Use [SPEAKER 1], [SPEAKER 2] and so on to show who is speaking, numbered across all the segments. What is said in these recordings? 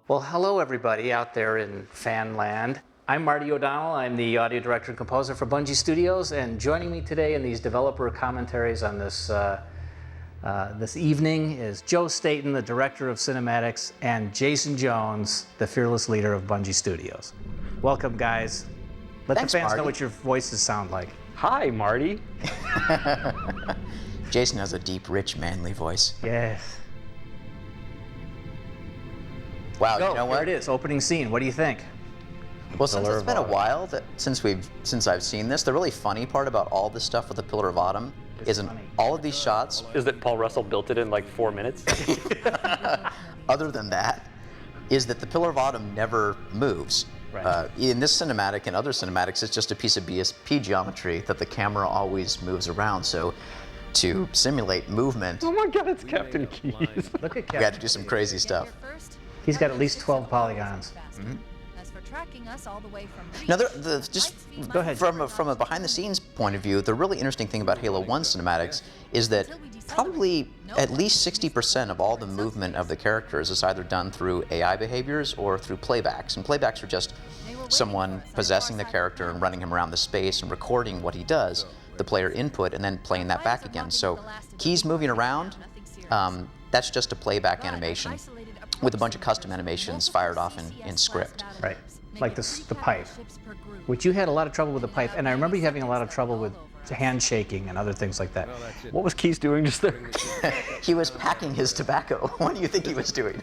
[SPEAKER 1] Well, hello everybody out there in fan land. I'm Marty O'Donnell. I'm the audio director and composer for Bungie Studios, and joining me today in these developer commentaries on this this evening is Joe Staten, the director of cinematics, and Jason Jones, the fearless leader of Bungie Studios. Welcome, guys. Let
[SPEAKER 2] Thanks,
[SPEAKER 1] the fans
[SPEAKER 2] Marty.
[SPEAKER 1] know what your voices sound like.
[SPEAKER 3] Hi, Marty.
[SPEAKER 2] Jason has a deep, rich, manly voice.
[SPEAKER 1] Yes.
[SPEAKER 2] Wow,
[SPEAKER 1] Go,
[SPEAKER 2] you know
[SPEAKER 1] here
[SPEAKER 2] what?
[SPEAKER 1] it is, opening scene. What do you think?
[SPEAKER 2] Well, since it's been a while since I've seen this, the really funny part about all this stuff with the Pillar of Autumn is in all of these shots,
[SPEAKER 3] Is that Paul Russell built it in like 4 minutes?
[SPEAKER 2] other than that, is that the Pillar of Autumn never moves.
[SPEAKER 1] Right.
[SPEAKER 2] In this cinematic and other cinematics, it's just a piece of BSP geometry that the camera always moves around. So to simulate movement,
[SPEAKER 3] Oh my God, it's Captain Keys.
[SPEAKER 1] Look at
[SPEAKER 2] we had to do some crazy stuff.
[SPEAKER 1] He's got at least 12 polygons.
[SPEAKER 4] As for tracking us all the way from
[SPEAKER 2] Now, just
[SPEAKER 1] Go ahead.
[SPEAKER 2] from a behind-the-scenes point of view, the really interesting thing about Halo 1 cinematics is that probably at least 60% of all the movement of the characters is either done through AI behaviors or through playbacks. And playbacks are just someone possessing the character and running him around the space and recording what he does, the player input, and then playing that back again. So Keys moving around, that's just a playback animation with a bunch of custom animations fired off in script.
[SPEAKER 1] Right, like the pipe, which you had a lot of trouble with the pipe, and I remember you having a lot of trouble with handshaking and other things like that.
[SPEAKER 3] What was Keys doing just there?
[SPEAKER 2] He was packing his tobacco. What do you think he was doing?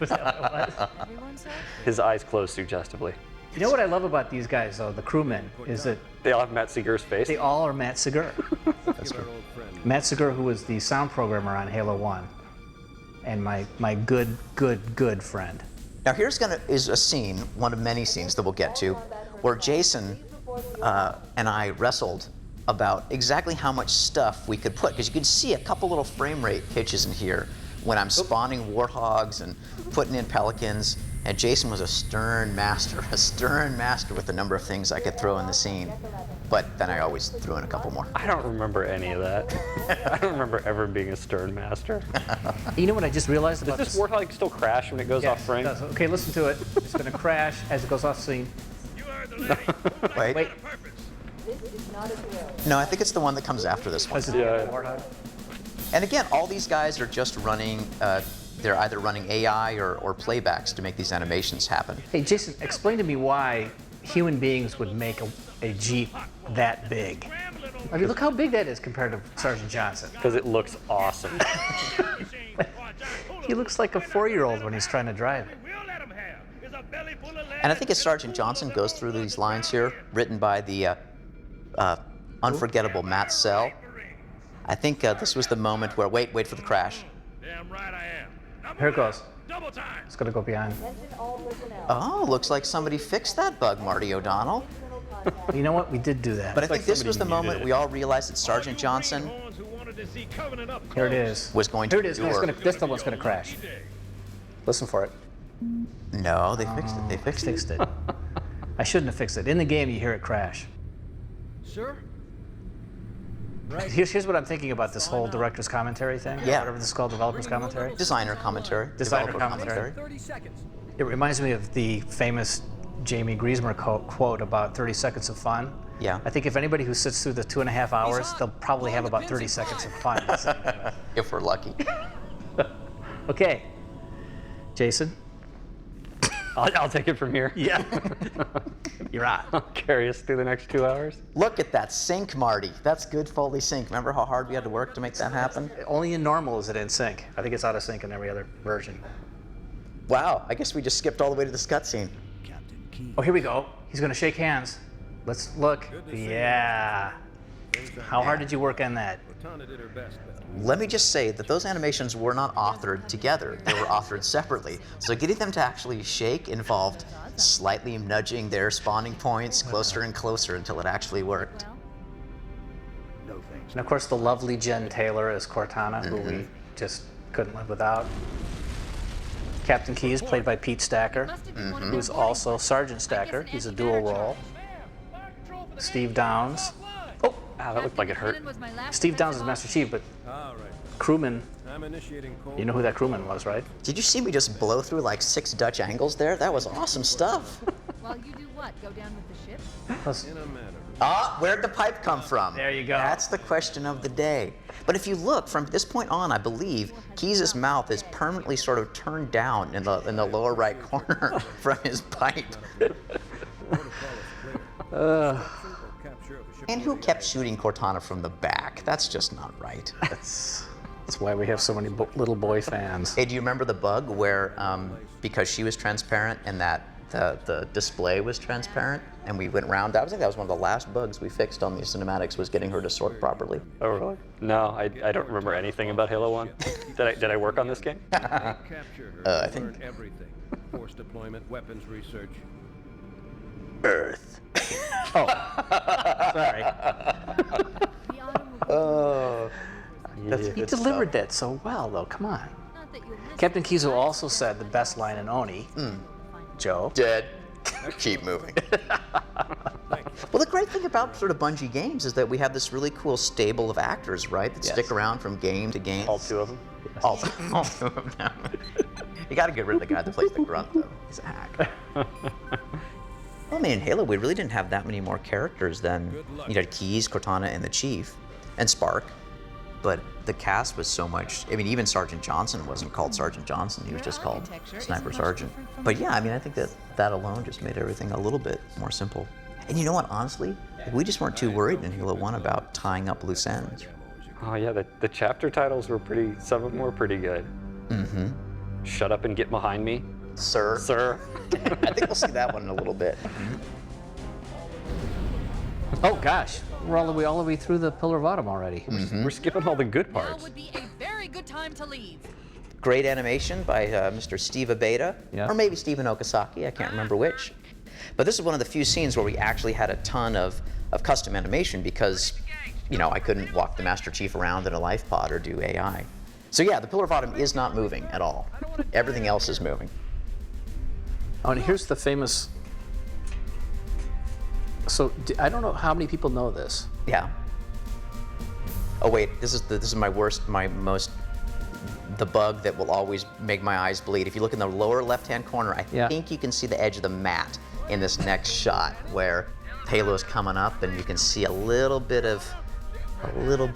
[SPEAKER 3] His eyes closed suggestively.
[SPEAKER 1] You know what I love about these guys, though, the crewmen, is that
[SPEAKER 3] They all have Matt Seeger's face.
[SPEAKER 1] they all are Matt Seeger. Matt Seeger, who was the sound programmer on Halo 1, and my good friend.
[SPEAKER 2] Now here's is a scene, one of many scenes that we'll get to, where Jason and I wrestled about exactly how much stuff we could put, because you can see a couple little frame rate pitches in here when I'm spawning warthogs and putting in pelicans, and Jason was a stern master with the number of things I could throw in the scene. But then I always threw in a couple more.
[SPEAKER 3] I don't remember any of that. I don't remember ever being a stern master.
[SPEAKER 1] You know what I just realized about
[SPEAKER 3] Does this warthog still crash when it goes off frame?
[SPEAKER 1] It does. Okay, listen to it. It's going to crash as it goes off scene.
[SPEAKER 2] Wait.
[SPEAKER 1] Wait.
[SPEAKER 2] No, I think it's the one that comes after this one.
[SPEAKER 1] Was it
[SPEAKER 3] Yeah.
[SPEAKER 1] Warthog?
[SPEAKER 2] And again, all these guys are just running, they're either running AI or playbacks to make these animations happen.
[SPEAKER 1] Hey, Jason, explain to me why human beings would make a Jeep that big. I mean, look how big that is compared to Sergeant Johnson.
[SPEAKER 3] Because it looks awesome.
[SPEAKER 1] He looks like a 4-year-old when he's trying to drive it.
[SPEAKER 2] And I think as Sergeant Johnson goes through these lines here, written by the unforgettable Matt Sell, I think this was the moment where, wait for the crash.
[SPEAKER 5] Damn right I am.
[SPEAKER 1] Here it goes.
[SPEAKER 5] Double time.
[SPEAKER 1] It's going to go behind.
[SPEAKER 2] Oh, looks like somebody fixed that bug, Marty O'Donnell.
[SPEAKER 1] You know what? We did do that.
[SPEAKER 2] But I think this
[SPEAKER 3] somebody
[SPEAKER 2] was the
[SPEAKER 3] muted
[SPEAKER 2] moment
[SPEAKER 3] it.
[SPEAKER 2] we all realized that Sergeant Johnson
[SPEAKER 1] Here it is.
[SPEAKER 2] was going
[SPEAKER 1] Here
[SPEAKER 2] to
[SPEAKER 1] it is. No, it's
[SPEAKER 2] endure.
[SPEAKER 1] gonna, this one's going to crash. Listen for it.
[SPEAKER 2] No, they fixed it. They fixed it.
[SPEAKER 1] Fixed it. I shouldn't have fixed it. In the game, you hear it crash.
[SPEAKER 5] Sure.
[SPEAKER 1] Here's what I'm thinking about this whole director's commentary thing.
[SPEAKER 2] Yeah.
[SPEAKER 1] Whatever this is called, developer's commentary.
[SPEAKER 2] Designer commentary.
[SPEAKER 1] Designer
[SPEAKER 2] developer
[SPEAKER 1] commentary.
[SPEAKER 5] 30 seconds.
[SPEAKER 1] It reminds me of the famous Jamie Griesmer quote about 30 seconds of fun.
[SPEAKER 2] Yeah.
[SPEAKER 1] I think if anybody who sits through the 2.5 hours, they'll probably have about 30 seconds of fun.
[SPEAKER 2] If we're lucky.
[SPEAKER 1] Okay, Jason.
[SPEAKER 3] I'll take it from here.
[SPEAKER 1] Yeah. You're on.
[SPEAKER 3] I'll carry us through the next 2 hours.
[SPEAKER 2] Look at that sync, Marty. That's good Foley sync. Remember how hard we had to work to make that happen?
[SPEAKER 1] Only in normal is it in sync. I think it's out of sync in every other version.
[SPEAKER 2] Wow, I guess we just skipped all the way to this cutscene.
[SPEAKER 1] Oh, here we go. He's going to shake hands. Let's look. Yeah. How hard did you work on that?
[SPEAKER 2] Let me just say that those animations were not authored together. They were authored separately. So getting them to actually shake involved slightly nudging their spawning points closer and closer until it actually worked.
[SPEAKER 1] And of course, the lovely Jen Taylor as Cortana, who we just couldn't live without. Captain Keys, played by Pete Stacker, who's also Sergeant Stacker. He's a dual role. Steve Downs. Oh,
[SPEAKER 3] Ah, that looked like it hurt.
[SPEAKER 1] Steve Downs is Master Chief, but crewman.
[SPEAKER 5] I'm initiating cold.
[SPEAKER 1] You know who that crewman was, right?
[SPEAKER 2] Did you see me just blow through like 6 Dutch angles there? That was awesome stuff.
[SPEAKER 4] While you do what? Go down with the ship?
[SPEAKER 5] In a matter.
[SPEAKER 2] Ah, where'd the pipe come from?
[SPEAKER 1] There you go.
[SPEAKER 2] That's the question of the day. But if you look from this point on, I believe Keyes' mouth is permanently sort of turned down in the lower right corner from his pipe. And who kept shooting Cortana from the back? That's just not right.
[SPEAKER 1] That's why we have so many little boy fans.
[SPEAKER 2] Hey, do you remember the bug where because she was transparent and that the display was transparent and we went around? I think that was one of the last bugs we fixed on these cinematics, was getting her to sort properly.
[SPEAKER 3] Oh, really? No, I don't remember anything about Halo 1. Did I work on this game?
[SPEAKER 5] Capture her.
[SPEAKER 2] I think-
[SPEAKER 5] Learn everything. Force deployment, weapons research.
[SPEAKER 2] Earth.
[SPEAKER 1] Oh, sorry.
[SPEAKER 4] The autumn will
[SPEAKER 2] Oh. That's
[SPEAKER 1] He
[SPEAKER 2] good
[SPEAKER 1] delivered
[SPEAKER 2] stuff.
[SPEAKER 1] that so well, though. Come on.
[SPEAKER 4] not that you'll miss
[SPEAKER 1] Captain
[SPEAKER 4] it.
[SPEAKER 1] Kizo also said the best line in Oni. Joe.
[SPEAKER 2] Dead. Keep moving. Well, the great thing about sort of Bungie games is that we have this really cool stable of actors, right? That
[SPEAKER 1] Yes.
[SPEAKER 2] stick around from game to game.
[SPEAKER 3] All 2 of them?
[SPEAKER 2] All two of them. You got to get rid of the guy that plays the grunt, though. He's a hack. Well, I mean, in Halo, we really didn't have that many more characters than, you had Keyes, Cortana, and the Chief, and Spark. But the cast was so much. I mean, even Sergeant Johnson wasn't called Sergeant Johnson. He was just called
[SPEAKER 4] architecture
[SPEAKER 2] Sniper
[SPEAKER 4] isn't much
[SPEAKER 2] Sergeant.
[SPEAKER 4] different from
[SPEAKER 2] But yeah, I mean, I think that alone just made everything a little bit more simple. And you know what, honestly? We just weren't too worried in Halo 1 about tying up loose ends.
[SPEAKER 3] Oh, yeah, the chapter titles were some of them were pretty good.
[SPEAKER 2] Mm-hmm.
[SPEAKER 3] Shut up and get behind me,
[SPEAKER 2] Sir.
[SPEAKER 3] sir.
[SPEAKER 2] I think we'll see that one in a little bit.
[SPEAKER 1] Oh gosh, we're all the way through the Pillar of Autumn already.
[SPEAKER 3] We're skipping all the good
[SPEAKER 4] Now
[SPEAKER 3] parts.
[SPEAKER 4] would be a very good time to leave.
[SPEAKER 2] Great animation by Mr. Steve Abeda,
[SPEAKER 1] Yeah.
[SPEAKER 2] or maybe Steven Okazaki, I can't remember which. But this is one of the few scenes where we actually had a ton of custom animation because, you know, I couldn't walk the Master Chief around in a life pod or do AI. So yeah, the Pillar of Autumn is not moving at all. Everything else is moving.
[SPEAKER 1] Oh, and here's the famous. So I don't know how many people know this.
[SPEAKER 2] Yeah. Oh wait, this is my worst, the bug that will always make my eyes bleed. If you look in the lower left-hand corner, I
[SPEAKER 1] Yeah.
[SPEAKER 2] think you can see the edge of the mat in this next shot where Halo's coming up and you can see a little bit of.
[SPEAKER 4] I knew it.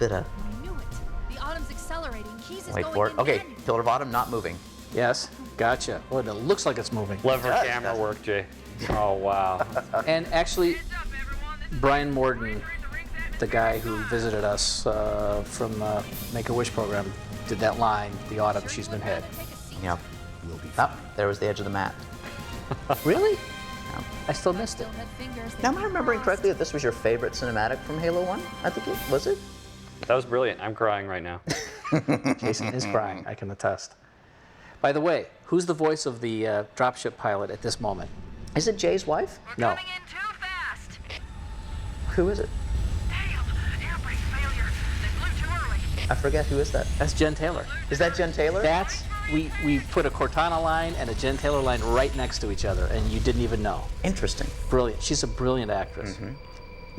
[SPEAKER 4] The autumn's accelerating. Keys is
[SPEAKER 2] Wait
[SPEAKER 4] going
[SPEAKER 2] for it.
[SPEAKER 4] in
[SPEAKER 2] Okay,
[SPEAKER 4] manually.
[SPEAKER 2] Pillar of Autumn not moving.
[SPEAKER 1] Yes, gotcha. Well, it looks like it's moving.
[SPEAKER 3] Clever
[SPEAKER 2] does,
[SPEAKER 3] camera
[SPEAKER 2] doesn't it?
[SPEAKER 3] work, Jay. Oh, wow.
[SPEAKER 1] And actually, Brian Morden, the guy who visited us from the Make-A-Wish program, did that line, "The autumn she's been hit."
[SPEAKER 4] Take a seat.
[SPEAKER 2] Yep. Oh, there was the edge of the mat.
[SPEAKER 1] Really?
[SPEAKER 2] Yeah.
[SPEAKER 1] I still missed it.
[SPEAKER 4] Still had fingers that
[SPEAKER 2] Now, am I
[SPEAKER 4] keep
[SPEAKER 2] remembering
[SPEAKER 4] crossed.
[SPEAKER 2] correctly that this was your favorite cinematic from Halo 1? I think it was it?
[SPEAKER 3] That was brilliant. I'm crying right now.
[SPEAKER 1] Jason is crying, I can attest. By the way, who's the voice of the dropship pilot at this moment?
[SPEAKER 2] Is it Jay's wife?
[SPEAKER 1] No.
[SPEAKER 6] Coming in too fast.
[SPEAKER 2] Who is it?
[SPEAKER 6] Damn, airbrake failure. They blew too early.
[SPEAKER 2] I forget, who is that?
[SPEAKER 1] That's Jen Taylor.
[SPEAKER 2] Is that Jen Taylor?
[SPEAKER 1] That's, we put a Cortana line and a Jen Taylor line right next to each other, and you didn't even know.
[SPEAKER 2] Interesting.
[SPEAKER 1] Brilliant. She's a brilliant actress.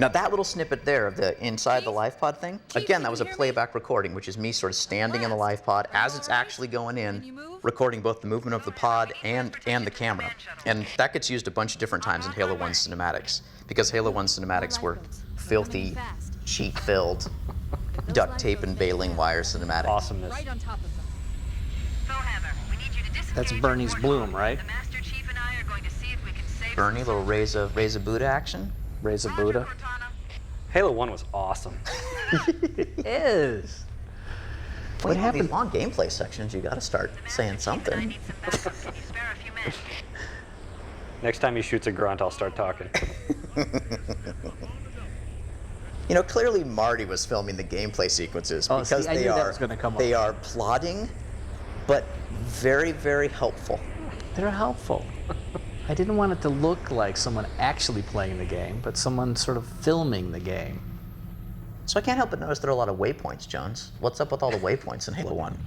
[SPEAKER 2] Now that little snippet there of the inside the life pod thing, again, that was a playback recording, which is me sort of standing in the life pod as it's actually going in, recording both the movement of the pod and the camera. And that gets used a bunch of different times in Halo 1 cinematics, because Halo 1 cinematics were filthy, cheat-filled, duct tape and baling wire cinematics.
[SPEAKER 3] Awesomeness.
[SPEAKER 4] Right on top of them.
[SPEAKER 6] Bowhammer, we need you to disengage.
[SPEAKER 1] That's
[SPEAKER 6] your
[SPEAKER 1] Bernie's
[SPEAKER 6] forces.
[SPEAKER 1] Bloom, right?
[SPEAKER 6] The Master Chief and I are going to see if we can save
[SPEAKER 2] Bernie, little raise a Buddha action.
[SPEAKER 1] Raise a
[SPEAKER 6] Roger,
[SPEAKER 1] Buddha.
[SPEAKER 6] Cortana.
[SPEAKER 3] Halo 1 was awesome.
[SPEAKER 1] It is.
[SPEAKER 2] What
[SPEAKER 1] happened?
[SPEAKER 2] These long gameplay sections, you gotta start saying
[SPEAKER 6] I
[SPEAKER 2] something.
[SPEAKER 6] need some backup. Can you spare a few minutes?
[SPEAKER 3] Next time he shoots a grunt, I'll start talking.
[SPEAKER 2] You know, clearly Marty was filming the gameplay sequences
[SPEAKER 1] Oh,
[SPEAKER 2] because
[SPEAKER 1] see, I knew that was gonna come up.
[SPEAKER 2] they are plodding, but very, very helpful.
[SPEAKER 1] They're helpful. I didn't want it to look like someone actually playing the game, but someone sort of filming the game.
[SPEAKER 2] So I can't help but notice there are a lot of waypoints, Jones. What's up with all the waypoints in Halo 1?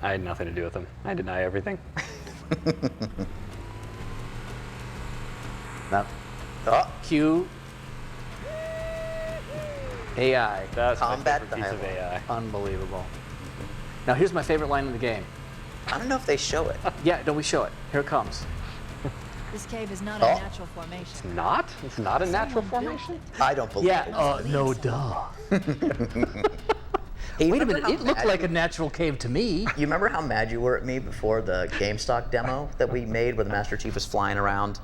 [SPEAKER 3] I had nothing to do with them. I deny everything.
[SPEAKER 1] Now,
[SPEAKER 2] Oh,
[SPEAKER 1] Q AI.
[SPEAKER 3] That's
[SPEAKER 2] Combat
[SPEAKER 3] my favorite piece of
[SPEAKER 2] dialogue.
[SPEAKER 3] AI.
[SPEAKER 1] Unbelievable. Now here's my favorite line in the game.
[SPEAKER 2] I don't know if they show it.
[SPEAKER 1] Yeah, don't we show it? Here it comes.
[SPEAKER 4] This cave is not
[SPEAKER 2] Oh.
[SPEAKER 4] a natural formation.
[SPEAKER 3] Not? It's not a natural formation?
[SPEAKER 2] I don't believe it.
[SPEAKER 1] Yeah, no duh.
[SPEAKER 2] Hey, you
[SPEAKER 1] Wait a
[SPEAKER 2] remember
[SPEAKER 1] minute,
[SPEAKER 2] how
[SPEAKER 1] it looked
[SPEAKER 2] mad
[SPEAKER 1] like
[SPEAKER 2] you-
[SPEAKER 1] a natural cave to me.
[SPEAKER 2] You remember how mad you were at me before the GameStop demo that we made where the Master Chief was flying around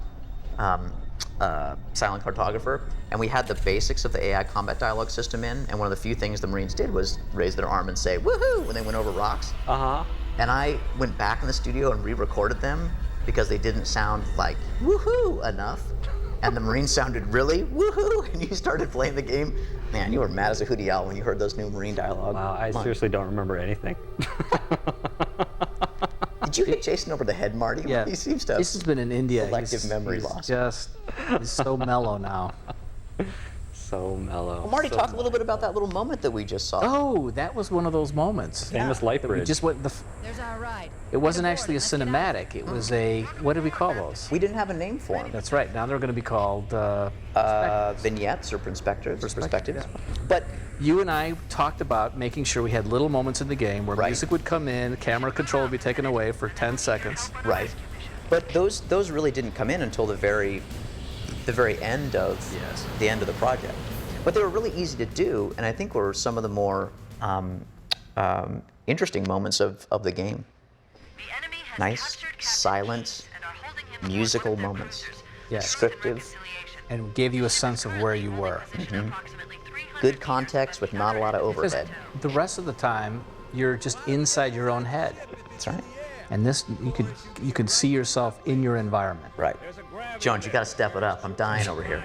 [SPEAKER 2] Silent Cartographer? And we had the basics of the AI combat dialogue system in, and one of the few things the Marines did was raise their arm and say, woohoo, when they went over rocks.
[SPEAKER 3] Uh-huh.
[SPEAKER 2] And I went back in the studio and re-recorded them because they didn't sound like woohoo enough. And the Marines sounded really woohoo, and you started playing the game. Man, you were mad as a hootie owl when you heard those new Marine dialogue.
[SPEAKER 3] Wow, I
[SPEAKER 2] Come on.
[SPEAKER 3] seriously don't remember anything.
[SPEAKER 2] Did you hit Jason over the head, Marty?
[SPEAKER 1] Yeah,
[SPEAKER 2] He seems to have
[SPEAKER 1] this has been in India.
[SPEAKER 2] selective memory loss.
[SPEAKER 1] He's so mellow now.
[SPEAKER 3] So mellow.
[SPEAKER 2] Marty,
[SPEAKER 3] so
[SPEAKER 2] talk a little bit about that little moment that we just saw.
[SPEAKER 1] Oh, that was one of those moments.
[SPEAKER 3] Famous light
[SPEAKER 1] That we
[SPEAKER 3] bridge.
[SPEAKER 1] just went.
[SPEAKER 4] There's our ride.
[SPEAKER 1] It wasn't
[SPEAKER 4] Get
[SPEAKER 1] actually a
[SPEAKER 4] aboard and let's get out.
[SPEAKER 1] cinematic. It was a. What did we call those?
[SPEAKER 2] We didn't have a name for them.
[SPEAKER 1] That's right. Now they're going to be called.
[SPEAKER 2] Vignettes or perspectives.
[SPEAKER 1] Yeah.
[SPEAKER 2] But
[SPEAKER 1] You and I talked about making sure we had little moments in the game where
[SPEAKER 2] Right.
[SPEAKER 1] music would come in, camera control would be taken away for 10 seconds.
[SPEAKER 2] right. But those really didn't come in until the very end of
[SPEAKER 1] Yes.
[SPEAKER 2] the end of the project. But they were really easy to do, and I think were some of the more interesting moments of the game.
[SPEAKER 6] The enemy has
[SPEAKER 2] Nice,
[SPEAKER 6] captured Captain
[SPEAKER 2] silent,
[SPEAKER 6] Keys and are holding him before
[SPEAKER 2] musical
[SPEAKER 6] one of their
[SPEAKER 2] moments.
[SPEAKER 6] cruisers.
[SPEAKER 1] Yes.
[SPEAKER 2] Descriptive.
[SPEAKER 6] Reconciliation.
[SPEAKER 1] And gave you a sense of where you were.
[SPEAKER 6] Position approximately 300
[SPEAKER 2] Good
[SPEAKER 6] meters
[SPEAKER 2] context with not a lot of
[SPEAKER 1] Because
[SPEAKER 2] overhead.
[SPEAKER 1] the rest of the time, you're just inside your own head.
[SPEAKER 2] That's right.
[SPEAKER 1] And this, you could see yourself in your environment.
[SPEAKER 2] Right. Jones, you got to step it up. I'm dying over here.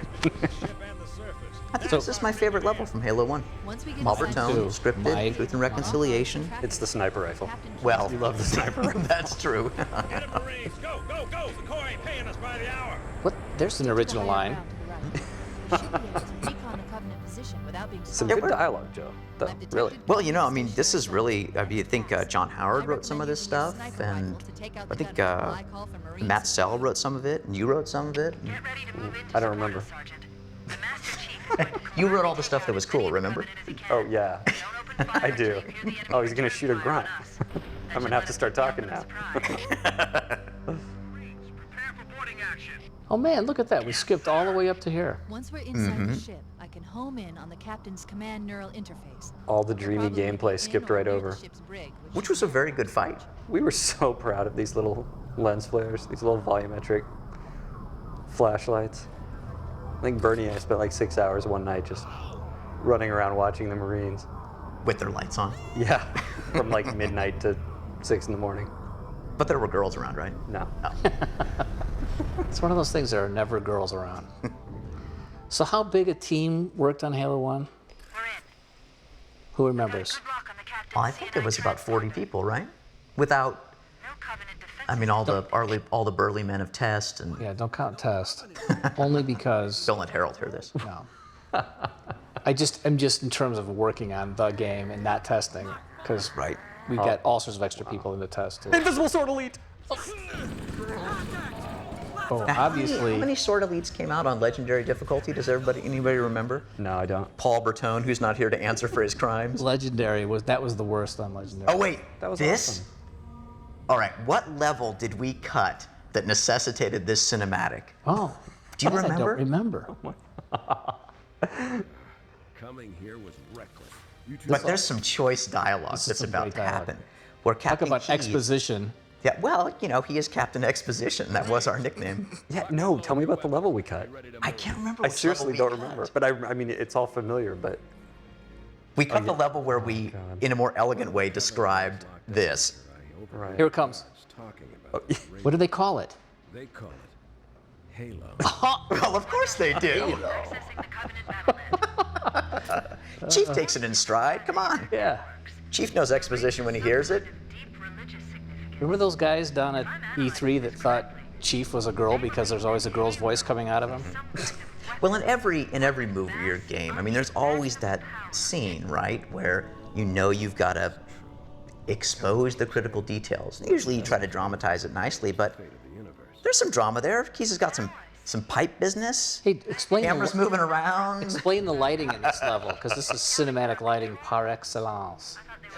[SPEAKER 2] I think this is my favorite level from Halo 1.
[SPEAKER 4] Once we get
[SPEAKER 2] Malbert
[SPEAKER 4] inside
[SPEAKER 2] Tone,
[SPEAKER 1] Too.
[SPEAKER 2] scripted,
[SPEAKER 1] Mike.
[SPEAKER 2] truth and reconciliation.
[SPEAKER 3] It's the sniper rifle.
[SPEAKER 2] Well,
[SPEAKER 1] You love the sniper.
[SPEAKER 2] that's true.
[SPEAKER 5] Marines, go, go, go! The Corps ain't paying us by the hour.
[SPEAKER 1] What? There's an original line.
[SPEAKER 4] You should be able to recon the Covenant position without being
[SPEAKER 3] Some
[SPEAKER 4] spotted.
[SPEAKER 3] good dialogue, Joe. Though, really.
[SPEAKER 2] Well, you know, I mean, this is really, I mean, I think John Howard wrote some of this stuff, and I think Matt Sell wrote some of it, and you wrote some of it.
[SPEAKER 6] Get ready to move into
[SPEAKER 3] I don't
[SPEAKER 6] some
[SPEAKER 3] remember.
[SPEAKER 6] orders, Sergeant. The Master Chief is going to
[SPEAKER 2] You
[SPEAKER 6] call
[SPEAKER 2] wrote all
[SPEAKER 6] on
[SPEAKER 2] the stuff that was cool, remember?
[SPEAKER 3] Oh, yeah.
[SPEAKER 6] Don't open fire
[SPEAKER 3] I
[SPEAKER 6] until
[SPEAKER 3] do.
[SPEAKER 6] you hear the enemy
[SPEAKER 3] Oh, he's gonna shoot a
[SPEAKER 6] fire
[SPEAKER 3] grunt.
[SPEAKER 6] on us.
[SPEAKER 3] I'm gonna have to start talking now.
[SPEAKER 5] Marines, prepare for boarding action.
[SPEAKER 1] Oh man, look at that. We skipped all the way up to here.
[SPEAKER 4] Once we're inside the ship, I can home in on the captain's command neural interface.
[SPEAKER 3] All the dreamy
[SPEAKER 4] Probably
[SPEAKER 3] gameplay
[SPEAKER 4] in
[SPEAKER 3] skipped
[SPEAKER 4] or
[SPEAKER 3] right
[SPEAKER 4] near the
[SPEAKER 3] over.
[SPEAKER 4] ship's brig,
[SPEAKER 2] Which was a very good fight.
[SPEAKER 3] We were so proud of these little lens flares, these little volumetric flashlights. I think Bernie and I spent like 6 hours one night just running around watching the Marines.
[SPEAKER 2] With their lights on.
[SPEAKER 3] Yeah, from like midnight to 6 in the morning.
[SPEAKER 2] But there were girls around, right?
[SPEAKER 3] No.
[SPEAKER 1] It's one of those things, there are never girls around. So how big a team worked on Halo 1?
[SPEAKER 6] We're in.
[SPEAKER 1] Who remembers?
[SPEAKER 6] Good luck on the captain's
[SPEAKER 2] Well, I think it was about 40 people, right? Without,
[SPEAKER 6] No Covenant defense.
[SPEAKER 2] I mean, all the burly men of Test, and
[SPEAKER 1] Yeah, don't count Test. Only because,
[SPEAKER 2] don't let Harold hear this.
[SPEAKER 1] no. I'm just in terms of working on the game and not testing, because
[SPEAKER 2] Right.
[SPEAKER 1] we got all sorts of extra people in the test too.
[SPEAKER 3] Invisible Sword Elite!
[SPEAKER 1] Oh,
[SPEAKER 2] How
[SPEAKER 1] obviously,
[SPEAKER 2] many Sword Elites came out on Legendary difficulty? Does anybody remember?
[SPEAKER 3] No, I don't.
[SPEAKER 2] Paul Bertone, who's not here to answer for his crimes.
[SPEAKER 1] Legendary was the worst on Legendary.
[SPEAKER 2] Oh wait,
[SPEAKER 3] That was
[SPEAKER 2] this?
[SPEAKER 3] awesome.
[SPEAKER 2] All right, what level did we cut that necessitated this cinematic?
[SPEAKER 1] Oh,
[SPEAKER 2] Do you
[SPEAKER 1] I
[SPEAKER 2] remember?
[SPEAKER 1] don't remember.
[SPEAKER 5] Coming here was reckless. You two
[SPEAKER 2] But there's some choice dialogue
[SPEAKER 1] This is
[SPEAKER 2] that's
[SPEAKER 1] some
[SPEAKER 2] about
[SPEAKER 1] great
[SPEAKER 2] to
[SPEAKER 1] dialogue.
[SPEAKER 2] happen. Where
[SPEAKER 1] Talk
[SPEAKER 2] Captain
[SPEAKER 1] about
[SPEAKER 2] Keyes-
[SPEAKER 1] exposition.
[SPEAKER 2] Yeah, well, you know, he is Captain Exposition. That was our nickname.
[SPEAKER 3] Yeah, no, tell me about the level we cut.
[SPEAKER 2] I can't remember.
[SPEAKER 3] I
[SPEAKER 2] which
[SPEAKER 3] seriously
[SPEAKER 2] level
[SPEAKER 3] don't
[SPEAKER 2] we
[SPEAKER 3] remember.
[SPEAKER 2] cut.
[SPEAKER 3] But I mean, it's all familiar, but
[SPEAKER 2] We cut the level where we,
[SPEAKER 3] God.
[SPEAKER 2] in a more elegant way, described this.
[SPEAKER 3] right.
[SPEAKER 1] Here it comes.
[SPEAKER 5] talking about.
[SPEAKER 1] What do they call it?
[SPEAKER 5] They call it Halo.
[SPEAKER 2] Well, of course they do.
[SPEAKER 6] Accessing the Covenant battlenet.
[SPEAKER 2] Chief takes it in stride. Come on.
[SPEAKER 1] Yeah.
[SPEAKER 2] Chief knows exposition when he hears it.
[SPEAKER 6] Deep religious significance.
[SPEAKER 1] Remember those guys down at E3 that thought Chief was a girl because there's always a girl's voice coming out of him?
[SPEAKER 2] Well, in every movie or game, I mean, there's always that scene, right, where you know you've got to expose the critical details. Usually you try to dramatize it nicely, but there's some drama there. Keyes has got some pipe business.
[SPEAKER 1] Hey, explain
[SPEAKER 2] Cameras
[SPEAKER 1] the,
[SPEAKER 2] moving around.
[SPEAKER 1] explain the lighting in this level, because this is cinematic lighting par excellence.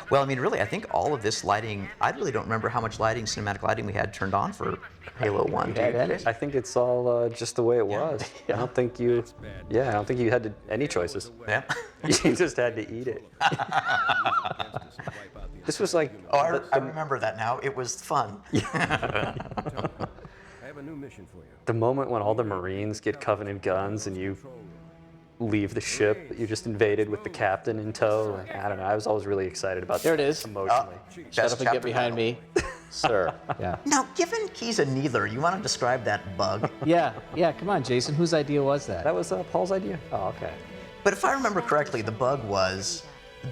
[SPEAKER 2] Well, I mean, really, I think all of this lighting, I really don't remember how much lighting, cinematic lighting we had turned on for Halo 1. Do you?
[SPEAKER 3] I think it's all just the way it was. I don't think you had any choices.
[SPEAKER 2] Yeah.
[SPEAKER 3] You just had to eat it. This was like...
[SPEAKER 2] Oh, I remember that now. It was fun.
[SPEAKER 5] I have a new mission for you.
[SPEAKER 3] The moment when all the Marines get Covenant guns and you leave the ship that you just invaded with the captain in tow, and I don't know, I was always really excited about
[SPEAKER 1] There
[SPEAKER 3] that
[SPEAKER 1] it is.
[SPEAKER 3] emotionally.
[SPEAKER 1] Shut up and get behind me, sir. Yeah.
[SPEAKER 2] Now, given Key's a needler, you want to describe that bug?
[SPEAKER 1] Yeah, come on, Jason. Whose idea was that?
[SPEAKER 3] That was Paul's idea? Oh, okay.
[SPEAKER 2] But if I remember correctly, the bug was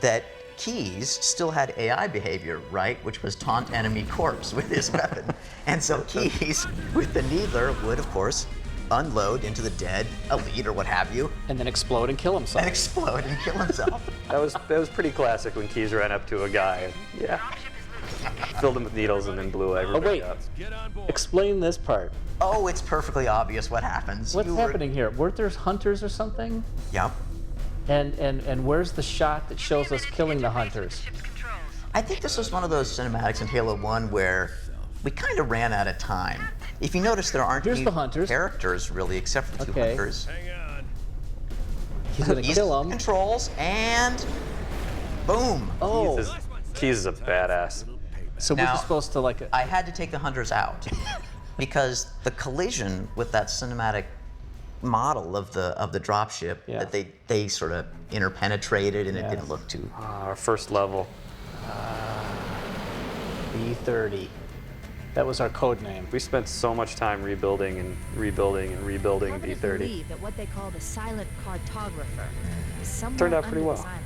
[SPEAKER 2] that Keys still had AI behavior, right? Which was taunt enemy corpse with his weapon. And so Keys, with the needler, would, of course, unload into the dead elite or what have you,
[SPEAKER 1] And then explode and kill himself.
[SPEAKER 2] and explode and kill himself.
[SPEAKER 3] That was pretty classic when Keys ran up to a guy and, filled him with needles and then blew everybody
[SPEAKER 1] wait.
[SPEAKER 3] up.
[SPEAKER 5] Get on board.
[SPEAKER 1] Explain this part.
[SPEAKER 2] Oh, it's perfectly obvious what happens.
[SPEAKER 1] What's
[SPEAKER 2] You were-
[SPEAKER 1] happening here? Weren't there hunters or something?
[SPEAKER 2] Yep.
[SPEAKER 1] And where's the shot that shows us killing the hunters?
[SPEAKER 6] Ship's controls.
[SPEAKER 2] I think this was one of those cinematics in Halo 1 where we kind of ran out of time. If you notice, there aren't
[SPEAKER 1] Here's
[SPEAKER 2] any
[SPEAKER 1] the hunters.
[SPEAKER 2] characters, really, except for two
[SPEAKER 1] Okay.
[SPEAKER 2] hunters.
[SPEAKER 5] Hang on.
[SPEAKER 1] He's gonna
[SPEAKER 2] He's
[SPEAKER 1] kill him.
[SPEAKER 2] controls, and boom.
[SPEAKER 1] Oh,
[SPEAKER 3] Keys is a badass.
[SPEAKER 1] so we're
[SPEAKER 2] Now,
[SPEAKER 1] just supposed to like...
[SPEAKER 2] I had to take the hunters out because the collision with that cinematic model of the dropship
[SPEAKER 1] Yeah.
[SPEAKER 2] that they sort of interpenetrated and it
[SPEAKER 1] Yes.
[SPEAKER 2] didn't look too.
[SPEAKER 3] Our first level.
[SPEAKER 1] B30. That was our code name.
[SPEAKER 3] We spent so much time rebuilding and rebuilding and rebuilding
[SPEAKER 4] Covenant
[SPEAKER 3] B30.
[SPEAKER 4] believe that what they call the silent cartographer is somewhere
[SPEAKER 3] Turned out pretty
[SPEAKER 4] under
[SPEAKER 3] well.
[SPEAKER 4] this island.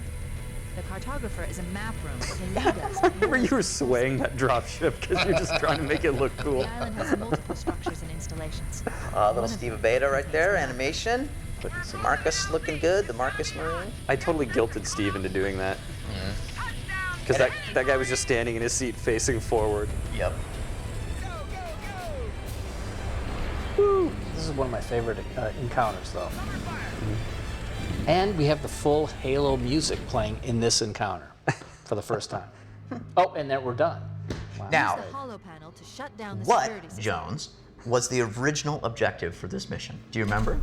[SPEAKER 4] The cartographer is a map room that can lead us. to
[SPEAKER 3] Remember you were swaying that dropship because you're just trying to make it look cool.
[SPEAKER 4] The island has multiple structures and installations.
[SPEAKER 2] Little Steve Beta right there, animation. Marcus looking good, the Marcus Marine.
[SPEAKER 3] I totally guilted Steve into doing that. Because that guy was just standing in his seat facing forward.
[SPEAKER 2] Yep.
[SPEAKER 1] This is one of my favorite encounters, though. And we have the full Halo music playing in this encounter for the first time. Oh, and then we're done. Wow.
[SPEAKER 2] Now,
[SPEAKER 4] Use the hollow panel to shut down the
[SPEAKER 2] what,
[SPEAKER 4] security system.
[SPEAKER 2] Jones, was the original objective for this mission? Do you remember?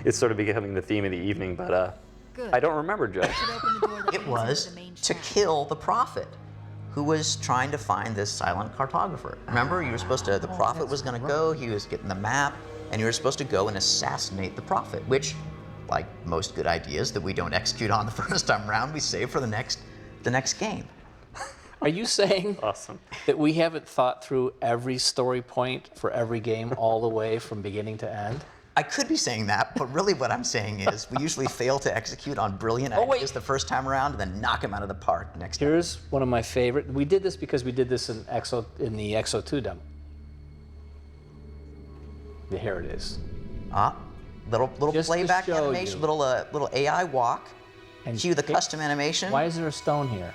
[SPEAKER 3] It's sort of becoming the theme of the evening, but
[SPEAKER 4] Good.
[SPEAKER 3] I don't remember, Joe.
[SPEAKER 4] Should open the door that
[SPEAKER 2] It
[SPEAKER 4] leads
[SPEAKER 2] was
[SPEAKER 4] into the main
[SPEAKER 2] to
[SPEAKER 4] shaft.
[SPEAKER 2] kill the Prophet, who was trying to find this silent cartographer. Remember, you were supposed to, the Prophet was going to go, he was getting the map, and you were supposed to go and assassinate the Prophet, which, like most good ideas that we don't execute on the first time around, we save for the next game.
[SPEAKER 1] Are you saying
[SPEAKER 3] Awesome.
[SPEAKER 1] that we haven't thought through every story point for every game all the way from beginning to end?
[SPEAKER 2] I could be saying that, but really what I'm saying is we usually fail to execute on brilliant
[SPEAKER 1] Oh, wait.
[SPEAKER 2] ideas the first time around and then knock them out of the park next time.
[SPEAKER 1] Here's one of my favorite. We did this because we did this in the XO2 demo. Here it is.
[SPEAKER 2] Little
[SPEAKER 1] Just to
[SPEAKER 2] playback
[SPEAKER 1] show
[SPEAKER 2] animation,
[SPEAKER 1] you.
[SPEAKER 2] little AI walk.
[SPEAKER 1] And
[SPEAKER 2] Cue the
[SPEAKER 1] it-
[SPEAKER 2] custom animation.
[SPEAKER 1] Why is there a stone here?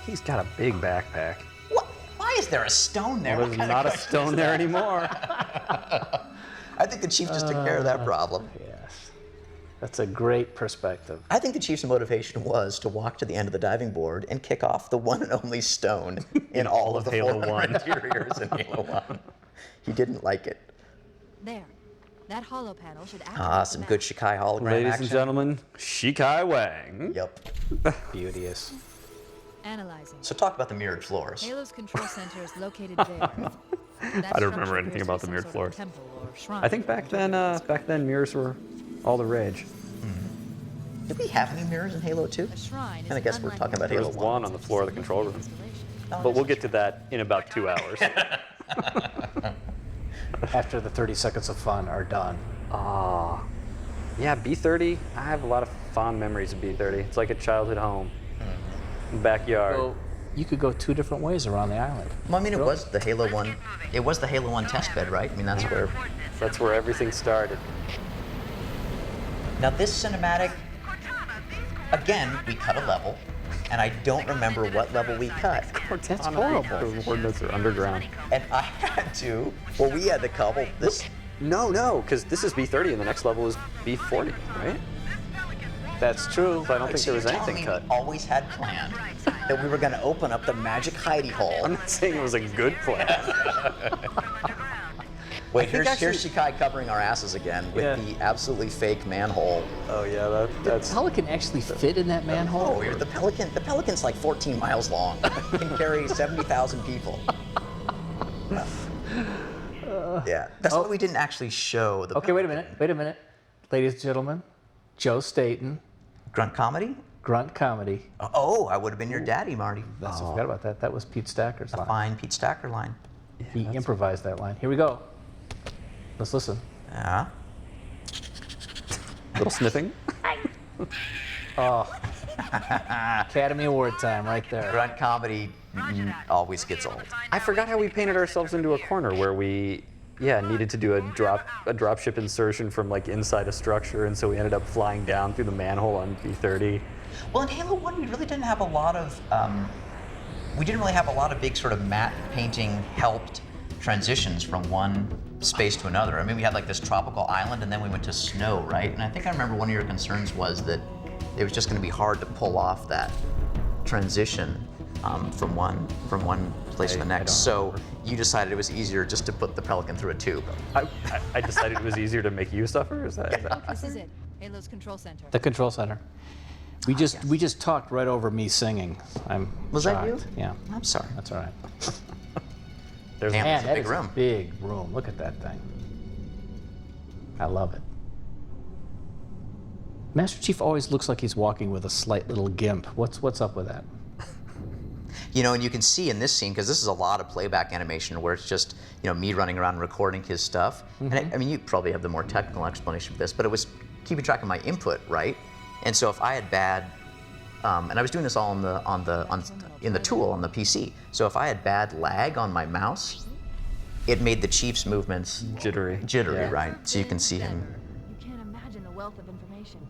[SPEAKER 3] He's got a big backpack.
[SPEAKER 2] What? Why is there a stone there?
[SPEAKER 3] There's
[SPEAKER 2] What kind of
[SPEAKER 3] not a
[SPEAKER 2] question
[SPEAKER 3] stone
[SPEAKER 2] is
[SPEAKER 3] there
[SPEAKER 2] that?
[SPEAKER 3] anymore.
[SPEAKER 2] I think the chief just took care of that problem.
[SPEAKER 1] Yes. That's a great perspective.
[SPEAKER 2] I think the chief's motivation was to walk to the end of the diving board and kick off the one and only stone in all of the
[SPEAKER 3] Halo
[SPEAKER 2] 400
[SPEAKER 3] 1.
[SPEAKER 2] interiors in Halo 1. He didn't like it.
[SPEAKER 4] There. That hollow panel should activate
[SPEAKER 2] Some
[SPEAKER 4] the
[SPEAKER 2] good
[SPEAKER 4] map.
[SPEAKER 2] Shikai hologram
[SPEAKER 3] Ladies
[SPEAKER 2] action.
[SPEAKER 3] and gentlemen, Shikai Wang.
[SPEAKER 2] Yep.
[SPEAKER 1] Beauteous.
[SPEAKER 4] Analyzing.
[SPEAKER 2] So talk about the mirrored floors.
[SPEAKER 4] Halo's control center is located there.
[SPEAKER 3] I don't remember anything about the mirrored floors. I think back then mirrors were all the rage.
[SPEAKER 2] Did we have any mirrors in Halo 2?
[SPEAKER 4] A shrine
[SPEAKER 2] And I guess we're talking about
[SPEAKER 3] There
[SPEAKER 2] Halo
[SPEAKER 3] was
[SPEAKER 2] 1.
[SPEAKER 3] one on the floor of the control room. But we'll get to that in about 2 hours.
[SPEAKER 1] After the 30 seconds of fun are done.
[SPEAKER 3] Yeah, B30, I have a lot of fond memories of B30. It's like a childhood home. Backyard.
[SPEAKER 1] So you could go two different ways around the island.
[SPEAKER 2] Well, I mean, it was the Halo 1. It was the Halo 1 test bed, right? I mean,
[SPEAKER 3] That's where everything started.
[SPEAKER 2] Now this cinematic, again, we cut a level, and I don't remember what level we cut.
[SPEAKER 1] That's horrible.
[SPEAKER 3] The coordinates are underground.
[SPEAKER 2] And I had to, well, we had to couple this.
[SPEAKER 3] No, because this is B30 and the next level is B40, right?
[SPEAKER 1] That's true.
[SPEAKER 3] So I don't think there was
[SPEAKER 2] You're telling
[SPEAKER 3] anything
[SPEAKER 2] me
[SPEAKER 3] cut.
[SPEAKER 2] we always had planned that we were going to open up the magic hidey hole.
[SPEAKER 3] I'm not saying it was a good plan.
[SPEAKER 2] Wait, here's
[SPEAKER 3] actually-
[SPEAKER 2] Shikai covering our asses again with
[SPEAKER 3] Yeah.
[SPEAKER 2] the absolutely fake manhole.
[SPEAKER 3] Oh yeah, that's.
[SPEAKER 1] Pelican actually fit in that manhole?
[SPEAKER 2] Oh, the Pelican's like 14 miles long. It can carry 70,000 people. Yeah, that's why we didn't actually show the.
[SPEAKER 1] Okay, wait a minute. Ladies and gentlemen, Joe Staten,
[SPEAKER 2] Grunt comedy?
[SPEAKER 1] Grunt Comedy.
[SPEAKER 2] Oh, I would have been your daddy, Marty.
[SPEAKER 1] I forgot about that. That was Pete Stacker's line.
[SPEAKER 2] Fine Pete Stacker line.
[SPEAKER 1] He improvised that line. Here we go. Let's listen.
[SPEAKER 2] Yeah.
[SPEAKER 3] Little sniffing.
[SPEAKER 1] Academy Award time right there.
[SPEAKER 2] Grunt comedy always gets old.
[SPEAKER 3] I forgot how we painted ourselves into a corner where we, needed to do a dropship insertion from like inside a structure, and so we ended up flying down through the manhole on B30.
[SPEAKER 2] Well, in Halo 1, we really didn't have a lot of, big sort of matte painting helped transitions from one space to another. I mean, we had like this tropical island, and then we went to snow, right? And I think I remember one of your concerns was that it was just going to be hard to pull off that transition from one place to the next. So you decided it was easier just to put the Pelican through a tube.
[SPEAKER 3] I decided it was easier to make you suffer. Is that?
[SPEAKER 4] This is it. Halo's control center.
[SPEAKER 1] The control center. We just talked right over me singing.
[SPEAKER 2] Was that you?
[SPEAKER 1] shocked. Yeah.
[SPEAKER 2] I'm sorry.
[SPEAKER 1] That's all right.
[SPEAKER 3] There's
[SPEAKER 2] Damn.
[SPEAKER 1] Man,
[SPEAKER 2] It's a
[SPEAKER 1] that
[SPEAKER 2] big
[SPEAKER 1] is
[SPEAKER 2] room.
[SPEAKER 1] a big room. Look at that thing. I love it. Master Chief always looks like he's walking with a slight little gimp. What's up with that?
[SPEAKER 2] You know, and you can see in this scene, because this is a lot of playback animation where it's just, me running around recording his stuff. And I mean, you probably have the more technical explanation for this, but it was keeping track of my input, right? And so if I had bad, and I was doing this all in the tool on the PC. So if I had bad lag on my mouse, it made the Chief's movements
[SPEAKER 3] jittery.
[SPEAKER 1] Yeah.
[SPEAKER 2] right? So you can see him.
[SPEAKER 4] You can't imagine the wealth of information.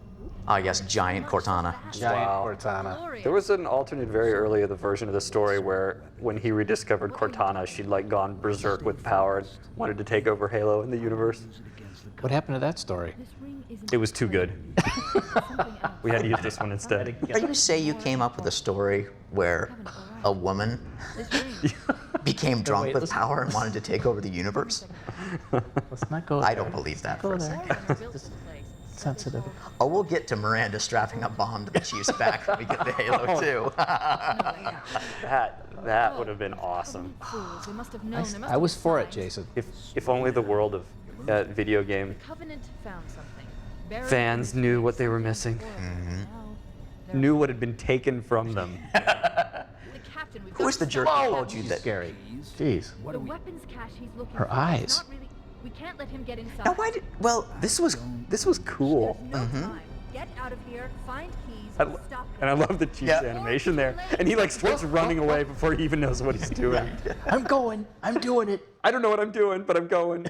[SPEAKER 2] Yes, giant Cortana.
[SPEAKER 1] Giant
[SPEAKER 3] Wow.
[SPEAKER 1] Cortana.
[SPEAKER 4] Glorious.
[SPEAKER 3] There was an alternate very early of the version of the story where when he rediscovered Cortana, she'd like gone berserk with power and wanted to take over Halo in the universe.
[SPEAKER 1] What happened to that story?
[SPEAKER 4] This ring isn't
[SPEAKER 3] It was too good.
[SPEAKER 4] something else.
[SPEAKER 3] We had to use this one instead.
[SPEAKER 2] Are you say you came up with a story where a woman
[SPEAKER 4] This ring.
[SPEAKER 2] became drunk
[SPEAKER 1] wait,
[SPEAKER 2] with
[SPEAKER 1] listen.
[SPEAKER 2] power and wanted to take over the universe?
[SPEAKER 1] Let's not go there.
[SPEAKER 2] I don't believe that for
[SPEAKER 1] Go
[SPEAKER 2] a
[SPEAKER 1] there.
[SPEAKER 2] second.
[SPEAKER 4] Built this place.
[SPEAKER 1] Sensitive.
[SPEAKER 2] Oh, we'll get to Miranda strapping a bomb to the Chief's back when we get to Halo 2.
[SPEAKER 3] That would have been awesome.
[SPEAKER 4] Fools, they must have known. There must
[SPEAKER 1] I
[SPEAKER 4] have
[SPEAKER 1] was
[SPEAKER 4] been
[SPEAKER 1] for it,
[SPEAKER 4] signs.
[SPEAKER 1] Jason.
[SPEAKER 3] If only the world of video game
[SPEAKER 4] Covenant found something. Buried
[SPEAKER 3] fans
[SPEAKER 4] in
[SPEAKER 3] knew what they were missing,
[SPEAKER 4] now they're-
[SPEAKER 3] knew what had been taken from them.
[SPEAKER 4] The captain, we've
[SPEAKER 2] Who is
[SPEAKER 4] got
[SPEAKER 2] the jerk
[SPEAKER 4] to
[SPEAKER 2] who
[SPEAKER 4] stop
[SPEAKER 2] told you
[SPEAKER 4] him.
[SPEAKER 2] that?
[SPEAKER 1] Scary. Jeez.
[SPEAKER 4] The weapons cache he's looking
[SPEAKER 1] Her
[SPEAKER 4] for.
[SPEAKER 1] eyes.
[SPEAKER 4] It's not really, we can't let him get inside.
[SPEAKER 2] Now, why did? Well,
[SPEAKER 3] This was cool.
[SPEAKER 4] There's no time. Get out of here. Find keys.
[SPEAKER 3] I
[SPEAKER 4] and
[SPEAKER 3] lo-
[SPEAKER 4] stop
[SPEAKER 3] And I
[SPEAKER 4] him.
[SPEAKER 3] love the Chief's
[SPEAKER 2] Yeah.
[SPEAKER 3] animation there. And he like starts running away before he even knows what he's doing.
[SPEAKER 1] I'm going. I'm doing it.
[SPEAKER 3] I don't know what I'm doing, but I'm going.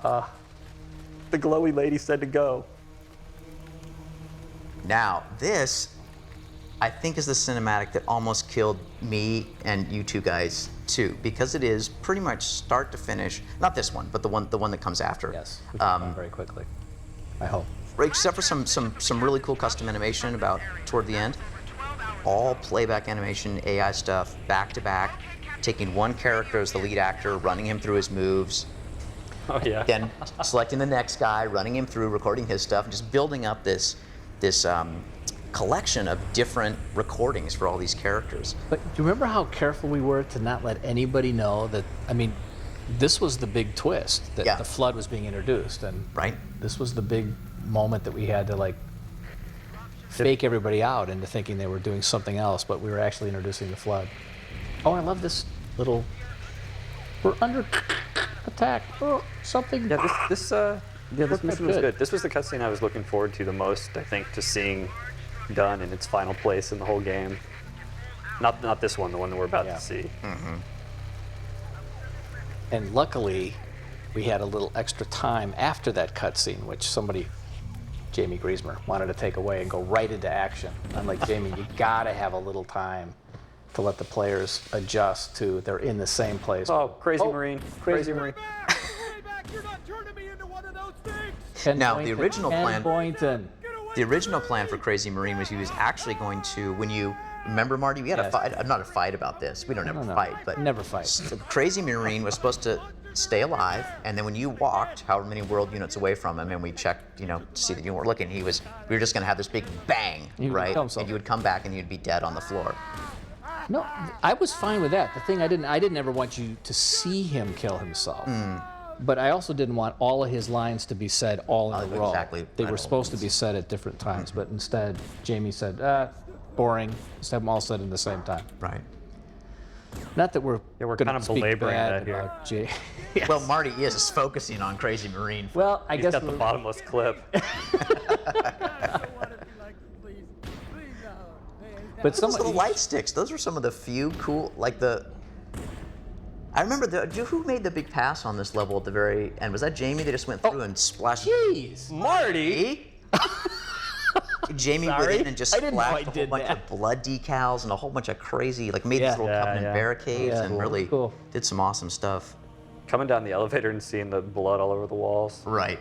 [SPEAKER 3] The glowy lady said to go.
[SPEAKER 2] Now, this, I think, is the cinematic that almost killed me and you two guys too, because it is pretty much start to finish. Not this one, but the one that comes after.
[SPEAKER 1] Yes. We can go very quickly. I hope.
[SPEAKER 2] Right, except for some really cool custom animation about toward the end. All playback animation, AI stuff, back to back, taking one character as the lead actor, running him through his moves,
[SPEAKER 3] Oh yeah.
[SPEAKER 2] then selecting the next guy, running him through, recording his stuff, and just building up this collection of different recordings for all these characters.
[SPEAKER 1] But do you remember how careful we were to not let anybody know that? I mean, this was the big twist that
[SPEAKER 2] Yeah.
[SPEAKER 1] the flood was being introduced, and
[SPEAKER 2] Right?
[SPEAKER 1] this was the big moment that we had to like fake everybody out into thinking they were doing something else, but we were actually introducing the flood. Oh, I love this little. We're under attack. Oh, something.
[SPEAKER 3] Yeah, this mission was
[SPEAKER 1] good.
[SPEAKER 3] good. This was the cutscene I was looking forward to the most, I think, to seeing done in its final place in the whole game. Not this one, the one that we're about
[SPEAKER 1] Yeah.
[SPEAKER 3] to see.
[SPEAKER 1] And luckily, we had a little extra time after that cutscene, which somebody, Jamie Griesmer, wanted to take away and go right into action. I'm like, Jamie, you gotta have a little time to let the players adjust to they're in the same place.
[SPEAKER 3] Oh, crazy
[SPEAKER 1] Oh,
[SPEAKER 3] Marine.
[SPEAKER 1] crazy
[SPEAKER 3] Marine.
[SPEAKER 5] Way back, you're not turning me into one of those things!
[SPEAKER 1] Ken
[SPEAKER 2] Now, the
[SPEAKER 1] Boynton,
[SPEAKER 2] original
[SPEAKER 1] Ken
[SPEAKER 2] plan-
[SPEAKER 1] Boynton.
[SPEAKER 5] Get away
[SPEAKER 2] The original plan for Crazy Marine was he was actually going to, when you remember, Marty, we had a
[SPEAKER 1] Yes.
[SPEAKER 2] fight, not a fight about this. We don't ever fight, but
[SPEAKER 1] Never fight.
[SPEAKER 2] so Crazy Marine was supposed to stay alive, and then when you walked however many world units away from him, and we checked, to see that you weren't looking, we were just going to have this big bang,
[SPEAKER 1] He would
[SPEAKER 2] right?
[SPEAKER 1] kill himself.
[SPEAKER 2] And you would come back and you'd be dead on the floor.
[SPEAKER 1] No, I was fine with that. The thing I didn't ever want you to see him kill himself. But I also didn't want all of his lines to be said all in a row.
[SPEAKER 2] Exactly.
[SPEAKER 1] They
[SPEAKER 2] I
[SPEAKER 1] were
[SPEAKER 2] know.
[SPEAKER 1] supposed to be said at different times, but instead, Jamie said, boring. Just have them all said at the same time.
[SPEAKER 2] Right.
[SPEAKER 1] Not that we're
[SPEAKER 3] Yeah, we're
[SPEAKER 1] gonna
[SPEAKER 3] kind of
[SPEAKER 1] speak
[SPEAKER 3] belaboring
[SPEAKER 1] bad
[SPEAKER 3] that here.
[SPEAKER 1] about Jay. Yes.
[SPEAKER 2] Well, Marty is focusing on Crazy Marine.
[SPEAKER 1] Well, I
[SPEAKER 3] He's
[SPEAKER 1] guess
[SPEAKER 3] got the bottomless clip.
[SPEAKER 1] but
[SPEAKER 2] Those
[SPEAKER 1] somebody
[SPEAKER 2] little light sticks, those were some of the few cool, I remember, who made the big pass on this level at the very end? Was that Jamie? They just went through and splashed.
[SPEAKER 1] Jeez.
[SPEAKER 3] Marty!
[SPEAKER 2] Jamie went
[SPEAKER 1] Sorry?
[SPEAKER 2] in and just
[SPEAKER 1] I didn't know I
[SPEAKER 2] splashed a whole
[SPEAKER 1] did
[SPEAKER 2] bunch
[SPEAKER 1] that.
[SPEAKER 2] of blood decals and a whole bunch of crazy, made
[SPEAKER 1] Yeah.
[SPEAKER 2] these little
[SPEAKER 3] Yeah,
[SPEAKER 2] covenant
[SPEAKER 3] yeah.
[SPEAKER 2] barricades
[SPEAKER 1] Yeah,
[SPEAKER 2] and
[SPEAKER 1] cool.
[SPEAKER 2] really
[SPEAKER 1] Cool.
[SPEAKER 2] did some awesome stuff.
[SPEAKER 3] Coming down the elevator and seeing the blood all over the walls.
[SPEAKER 2] Right.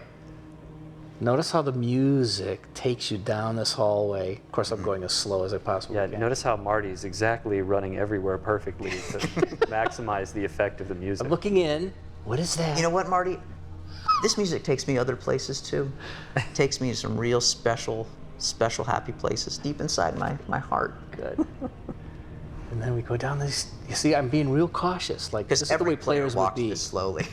[SPEAKER 1] Notice how the music takes you down this hallway. Of course, I'm going as slow as I possibly
[SPEAKER 3] Yeah,
[SPEAKER 1] can.
[SPEAKER 3] notice how Marty's exactly running everywhere perfectly to maximize the effect of the music.
[SPEAKER 1] I'm looking in. What is that?
[SPEAKER 2] You know what, Marty? This music takes me other places too. It takes me to some real special happy places deep inside my heart.
[SPEAKER 1] Good. And then we go down this. You see, I'm being real cautious. This
[SPEAKER 2] Because
[SPEAKER 1] is the
[SPEAKER 2] every
[SPEAKER 1] way
[SPEAKER 2] player
[SPEAKER 1] players would
[SPEAKER 2] walks
[SPEAKER 1] be.
[SPEAKER 2] this slowly.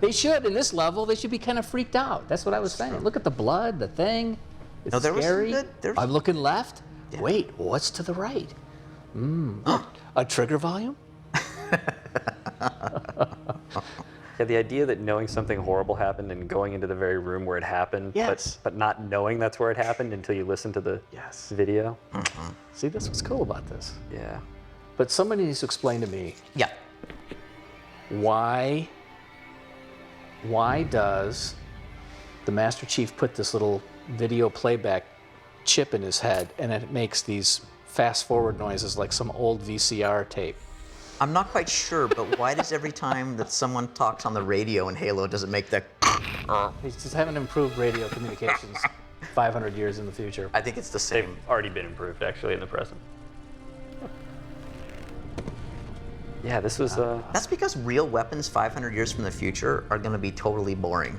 [SPEAKER 1] They should, in this level, they should be kind of freaked out. That's what I was saying. Look at the blood, the thing. It's
[SPEAKER 2] No, there was some
[SPEAKER 1] scary.
[SPEAKER 2] good- there was-
[SPEAKER 1] I'm looking left. Wait, what's to the right? A trigger volume?
[SPEAKER 3] Yeah, the idea that knowing something horrible happened and going into the very room where it happened,
[SPEAKER 1] Yes.
[SPEAKER 3] but not knowing that's where it happened until you listen to the
[SPEAKER 1] Yes.
[SPEAKER 3] video.
[SPEAKER 1] See, that's what's cool about this.
[SPEAKER 3] Yeah.
[SPEAKER 1] But somebody needs to explain to me
[SPEAKER 2] Yeah.
[SPEAKER 1] why does the Master Chief put this little video playback chip in his head and it makes these fast forward noises like some old VCR tape?
[SPEAKER 2] I'm not quite sure, but why does every time that someone talks on the radio in Halo does it make that?
[SPEAKER 1] He's just haven't improved radio communications 500 years in the future.
[SPEAKER 2] I think it's the
[SPEAKER 3] They've
[SPEAKER 2] same.
[SPEAKER 3] already been improved, actually, in the present. Yeah, this was,
[SPEAKER 2] That's because real weapons 500 years from the future are going to be totally boring.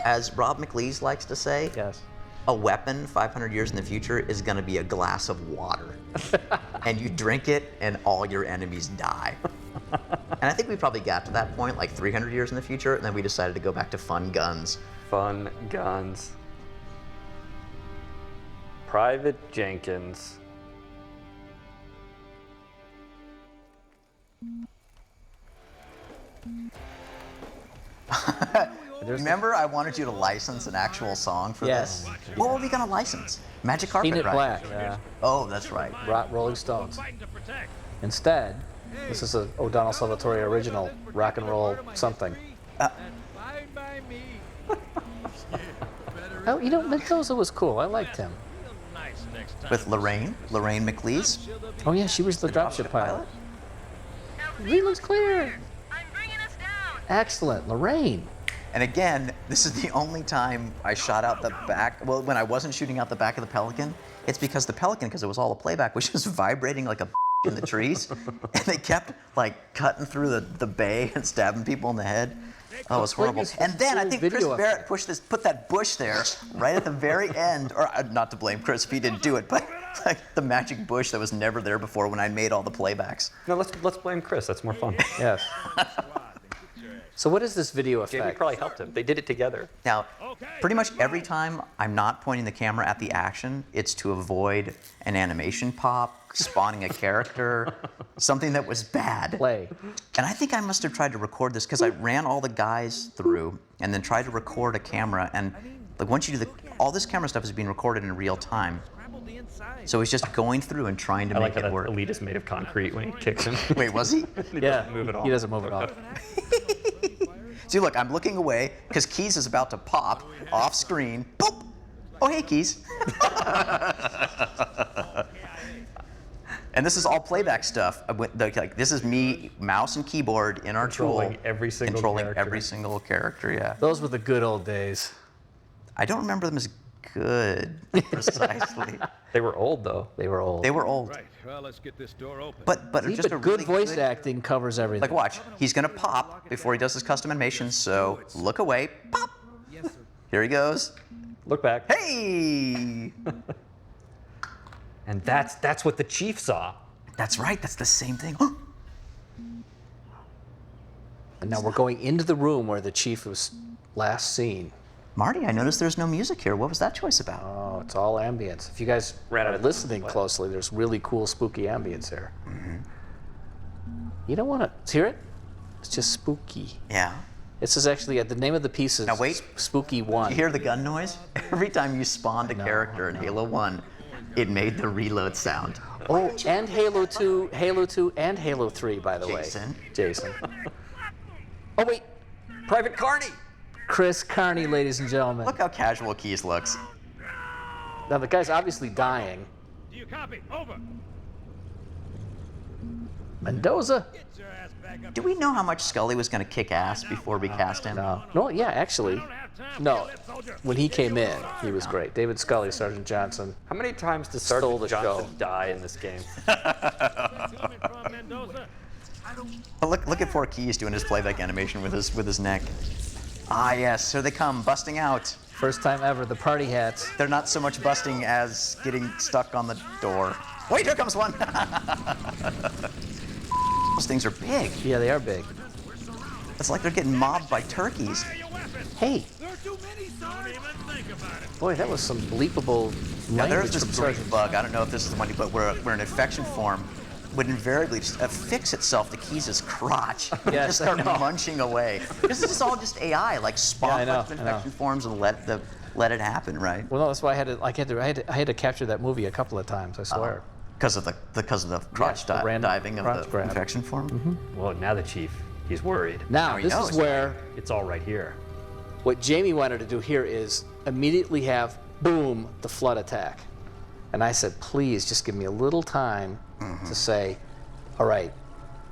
[SPEAKER 2] As Rob McLeese likes to say,
[SPEAKER 1] Yes.
[SPEAKER 2] a weapon 500 years in the future is going to be a glass of water. And you drink it and all your enemies die. And I think we probably got to that point 300 years in the future, and then we decided to go back to fun guns.
[SPEAKER 3] fun guns. Private Jenkins.
[SPEAKER 2] Remember, I wanted you to license an actual song for
[SPEAKER 1] Yes.
[SPEAKER 2] this? What were we going to license? Magic Carpet,
[SPEAKER 1] Paint It
[SPEAKER 2] right?
[SPEAKER 1] Black.
[SPEAKER 3] Yeah.
[SPEAKER 2] Oh, that's right.
[SPEAKER 1] Rolling Stones.
[SPEAKER 5] Fighting to protect.
[SPEAKER 1] Instead, this is a O'Donnell Salvatore original rock and roll something.
[SPEAKER 5] Fine by me.
[SPEAKER 1] Oh, Mendoza was cool. I liked him.
[SPEAKER 5] Nice next time.
[SPEAKER 2] With Lorraine McLeese.
[SPEAKER 1] Oh yeah, she was the dropship pilot. He looks clear.
[SPEAKER 6] I'm bringing us down.
[SPEAKER 1] Excellent, Lorraine.
[SPEAKER 2] And again, this is the only time I shot out the back. Well, when I wasn't shooting out the back of the Pelican, it's because the Pelican, because it was all a playback, was just vibrating like a in the trees. And they kept cutting through the bay and stabbing people in the head. Oh, it was horrible. And then I think Chris
[SPEAKER 1] Video
[SPEAKER 2] Barrett put that bush there right at the very end, or not to blame Chris if he didn't do it, but the magic bush that was never there before when I made all the playbacks.
[SPEAKER 3] No, let's blame Chris. That's more fun.
[SPEAKER 1] Yes. So what is this video
[SPEAKER 3] Jamie
[SPEAKER 1] effect?
[SPEAKER 3] probably helped him. They did it together.
[SPEAKER 2] Now, pretty much every time I'm not pointing the camera at the action, it's to avoid an animation pop, spawning a character, something that was bad.
[SPEAKER 1] Play.
[SPEAKER 2] And I think I must have tried to record this because I ran all the guys through and then tried to record a camera. And once you do all this camera stuff is being recorded in real time. So he's just going through and trying to
[SPEAKER 3] I
[SPEAKER 2] make
[SPEAKER 3] like how
[SPEAKER 2] it work.
[SPEAKER 3] that elite is made of concrete when he kicks him.
[SPEAKER 2] Wait, was he?
[SPEAKER 1] Yeah,
[SPEAKER 3] move it off.
[SPEAKER 1] he doesn't move it off.
[SPEAKER 2] See, look, I'm looking away because Keys is about to pop off screen. Boop! Oh, hey, Keys. And this is all playback stuff. This is me, mouse and keyboard in our
[SPEAKER 3] Controlling
[SPEAKER 2] tool.
[SPEAKER 3] every single
[SPEAKER 2] Controlling
[SPEAKER 3] character.
[SPEAKER 2] every single character, yeah.
[SPEAKER 1] Those were the good old days.
[SPEAKER 2] I don't remember them as good, precisely.
[SPEAKER 3] They were old though.
[SPEAKER 1] They were old.
[SPEAKER 2] They were old.
[SPEAKER 5] Right, well, let's get this door open.
[SPEAKER 2] But
[SPEAKER 1] See,
[SPEAKER 2] just
[SPEAKER 1] but
[SPEAKER 2] a
[SPEAKER 1] good
[SPEAKER 2] really
[SPEAKER 1] voice acting covers everything.
[SPEAKER 2] Like, watch. He's going to pop before he does his custom animation, so look away. Pop. Here he goes.
[SPEAKER 3] Look back.
[SPEAKER 2] Hey!
[SPEAKER 3] And that's what the chief saw.
[SPEAKER 2] That's right. That's the same thing.
[SPEAKER 1] And now we're going into the room where the chief was last seen.
[SPEAKER 2] Marty, I noticed there's no music here. What was that choice about?
[SPEAKER 1] Oh, it's all ambience. If you guys
[SPEAKER 3] Ran out
[SPEAKER 1] are
[SPEAKER 3] of
[SPEAKER 1] listening
[SPEAKER 3] what?
[SPEAKER 1] closely, there's really cool, spooky ambience here. You don't want to hear it? It's just spooky.
[SPEAKER 2] Yeah.
[SPEAKER 1] This is actually the name of the piece is
[SPEAKER 2] Now wait.
[SPEAKER 1] Spooky 1.
[SPEAKER 2] You hear the gun noise? Every time you spawned a character in Halo 1, it made the reload sound.
[SPEAKER 1] Oh, and Halo 2, and Halo 3, by the
[SPEAKER 2] Jason.
[SPEAKER 1] way. Jason. Oh, wait.
[SPEAKER 3] Private Carney.
[SPEAKER 1] Chris Carney, ladies and gentlemen.
[SPEAKER 2] Look how casual Keys looks.
[SPEAKER 1] Now, the guy's obviously dying.
[SPEAKER 5] Do you copy? Over.
[SPEAKER 1] Mendoza?
[SPEAKER 5] Get your ass back up.
[SPEAKER 2] Do we know how much Scully was going to kick ass before we cast him?
[SPEAKER 1] No, yeah, actually. No,
[SPEAKER 5] soldier.
[SPEAKER 1] when he came in, he was great. David Scully, Sergeant Johnson.
[SPEAKER 3] How many times does
[SPEAKER 1] Stole the
[SPEAKER 3] Sergeant Johnson
[SPEAKER 1] show.
[SPEAKER 3] die in this game?
[SPEAKER 5] Coming from Mendoza.
[SPEAKER 2] Look at 4Keys doing his playback animation with his neck. Ah, yes, here they come, busting out.
[SPEAKER 1] First time ever, the party hats.
[SPEAKER 2] They're not so much busting as getting stuck on the door. Wait, here comes one. Those things are big.
[SPEAKER 1] Yeah, they are big.
[SPEAKER 2] It's like they're getting mobbed by turkeys.
[SPEAKER 5] Your weapon.
[SPEAKER 1] Hey,
[SPEAKER 5] There are too many, son. Don't even think about it.
[SPEAKER 1] boy, that was some bleepable
[SPEAKER 2] Now,
[SPEAKER 1] language
[SPEAKER 2] there's
[SPEAKER 1] from
[SPEAKER 2] this great
[SPEAKER 1] Sergeant.
[SPEAKER 2] bug. I don't know if this is the one, but where an infection form would invariably just affix itself to Keys' crotch and
[SPEAKER 1] Yes,
[SPEAKER 2] just
[SPEAKER 1] I
[SPEAKER 2] start
[SPEAKER 1] know.
[SPEAKER 2] munching away. This is all just AI, like spawn
[SPEAKER 1] I know,
[SPEAKER 2] bunch of infection forms and let it happen, right?
[SPEAKER 1] Well, no, that's why I had to capture that movie a couple of times, I swear.
[SPEAKER 2] Because of the crotch
[SPEAKER 1] the random
[SPEAKER 2] diving of
[SPEAKER 1] crotch
[SPEAKER 2] the
[SPEAKER 1] grab.
[SPEAKER 2] infection form.
[SPEAKER 3] Well, now the chief, he's worried.
[SPEAKER 1] Now,
[SPEAKER 2] he
[SPEAKER 1] this
[SPEAKER 2] knows.
[SPEAKER 1] is where
[SPEAKER 3] It's all right here.
[SPEAKER 1] what Jamie wanted to do here is immediately have, boom, the flood attack. And I said, please just give me a little time to say, all right,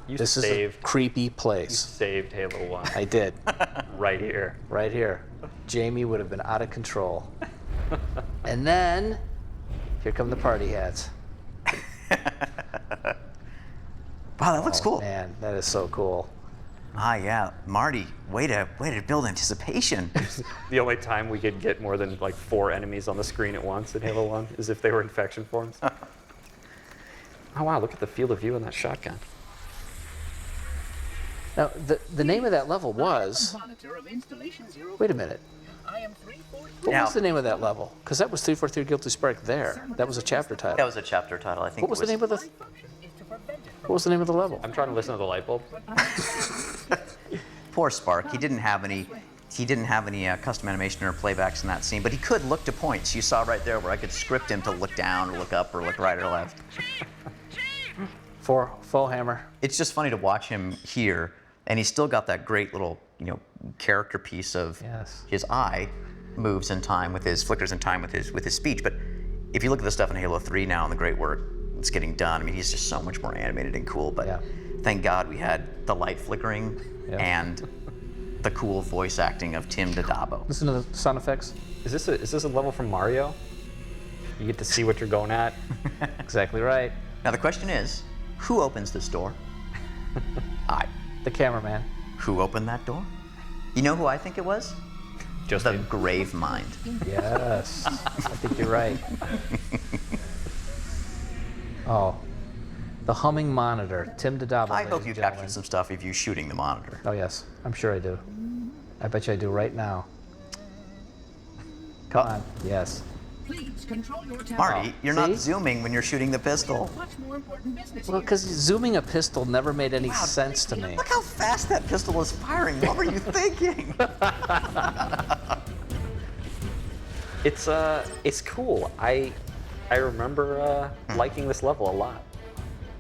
[SPEAKER 3] You
[SPEAKER 1] this is a
[SPEAKER 3] saved,
[SPEAKER 1] creepy
[SPEAKER 3] you
[SPEAKER 1] place.
[SPEAKER 3] saved Halo 1
[SPEAKER 1] I did,
[SPEAKER 3] right here.
[SPEAKER 1] right here. Jamie would have been out of control. And then, here come the party hats.
[SPEAKER 2] Wow, that looks cool.
[SPEAKER 1] Man, that is so cool.
[SPEAKER 2] Ah, yeah, Marty, way to build anticipation.
[SPEAKER 3] The only time we could get more than like 4 enemies on the screen at once in Halo 1 is if they were infection forms. Oh wow, look at the field of view on that shotgun.
[SPEAKER 1] Now, the name of that level was, wait a minute, what
[SPEAKER 2] Now-
[SPEAKER 1] was the name of that level? Because that was 343 Guilty Spark there. That was a chapter title.
[SPEAKER 2] That was a chapter title, I think.
[SPEAKER 1] What was the name of the? What was the name of the level?
[SPEAKER 3] I'm trying to listen to the light bulb.
[SPEAKER 2] Poor Spark. He didn't have any. He didn't have any custom animation or playbacks in that scene, but he could look to points. You saw right there where I could script him to look down or look up or look right or left.
[SPEAKER 1] For Faux Hammer.
[SPEAKER 2] It's just funny to watch him here, and he's still got that great little, character piece of
[SPEAKER 1] Yes.
[SPEAKER 2] his eye moves in time with his flickers in time with his speech. But if you look at the stuff in Halo 3 now and the great work that's getting done, I mean, he's just so much more animated and cool. But
[SPEAKER 1] Yeah.
[SPEAKER 2] thank God we had the light flickering
[SPEAKER 1] Yeah.
[SPEAKER 2] and the cool voice acting of Tim Dadabo.
[SPEAKER 1] Listen to the sound effects.
[SPEAKER 3] Is this a level from Mario? You get to see what you're going at.
[SPEAKER 1] Exactly right.
[SPEAKER 2] Now the question is, who opens this door? I.
[SPEAKER 1] The cameraman.
[SPEAKER 2] Who opened that door? You know who I think it was?
[SPEAKER 3] Just
[SPEAKER 2] The Grave Mind.
[SPEAKER 1] Yes. I think you're right. Oh. The humming monitor. Tim Dadabo.
[SPEAKER 2] I
[SPEAKER 1] ladies
[SPEAKER 2] hope
[SPEAKER 1] and
[SPEAKER 2] you
[SPEAKER 1] gentlemen.
[SPEAKER 2] captured some stuff of you shooting the monitor.
[SPEAKER 1] Oh, yes. I'm sure I do. I bet you I do right now. Come on. Yes.
[SPEAKER 6] Please control your temper.
[SPEAKER 2] Marty, you're not
[SPEAKER 1] See?
[SPEAKER 2] zooming when you're shooting the pistol.
[SPEAKER 6] Much more important business
[SPEAKER 1] Well,
[SPEAKER 6] here.
[SPEAKER 1] because zooming a pistol never made any sense to me.
[SPEAKER 2] Look how fast that pistol was firing. What were you thinking?
[SPEAKER 3] It's cool. I remember liking this level a lot.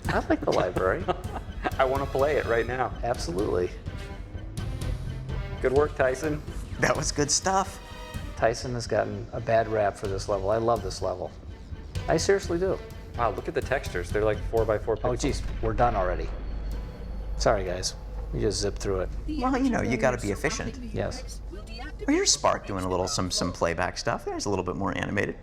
[SPEAKER 1] I like the library.
[SPEAKER 3] I want to play it right now.
[SPEAKER 1] Absolutely.
[SPEAKER 3] Good work, Tyson.
[SPEAKER 2] That was good stuff.
[SPEAKER 1] Tyson has gotten a bad rap for this level. I love this level. I seriously do.
[SPEAKER 3] Wow, look at the textures. They're like 4x4 pixels.
[SPEAKER 1] Oh, geez, we're done already. Sorry, guys. We just zipped through it.
[SPEAKER 2] Well, you know, you gotta be efficient.
[SPEAKER 1] Yes.
[SPEAKER 6] Will deactivate
[SPEAKER 2] Well, here's Spark doing a little some playback stuff. There's a little bit more animated.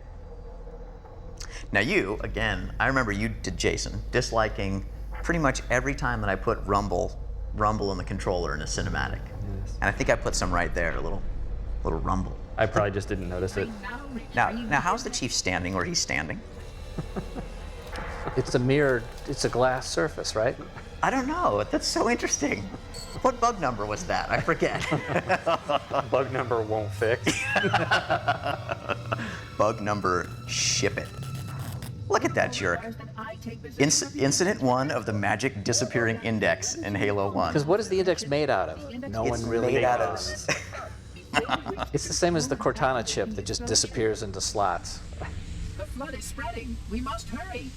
[SPEAKER 2] Now you, again, I remember you did Jason, disliking pretty much every time that I put rumble in the controller in a cinematic.
[SPEAKER 3] Yes.
[SPEAKER 2] And I think I put some right there, a little rumble.
[SPEAKER 3] I probably just didn't notice it.
[SPEAKER 2] Now how's the Chief standing, or he's standing?
[SPEAKER 1] It's a mirrored, it's a glass surface, right?
[SPEAKER 2] I don't know. That's so interesting. What bug number was that? I forget.
[SPEAKER 3] Bug number won't fix.
[SPEAKER 2] Bug number, ship it. Look at that jerk. Incident 1 of the magic disappearing index in Halo 1.
[SPEAKER 1] Because what is the index made out of? No
[SPEAKER 2] It's
[SPEAKER 1] one really
[SPEAKER 2] made out
[SPEAKER 1] knows.
[SPEAKER 2] of.
[SPEAKER 1] It's the same as the Cortana chip that just disappears into slots.
[SPEAKER 6] The flood is spreading. We must hurry.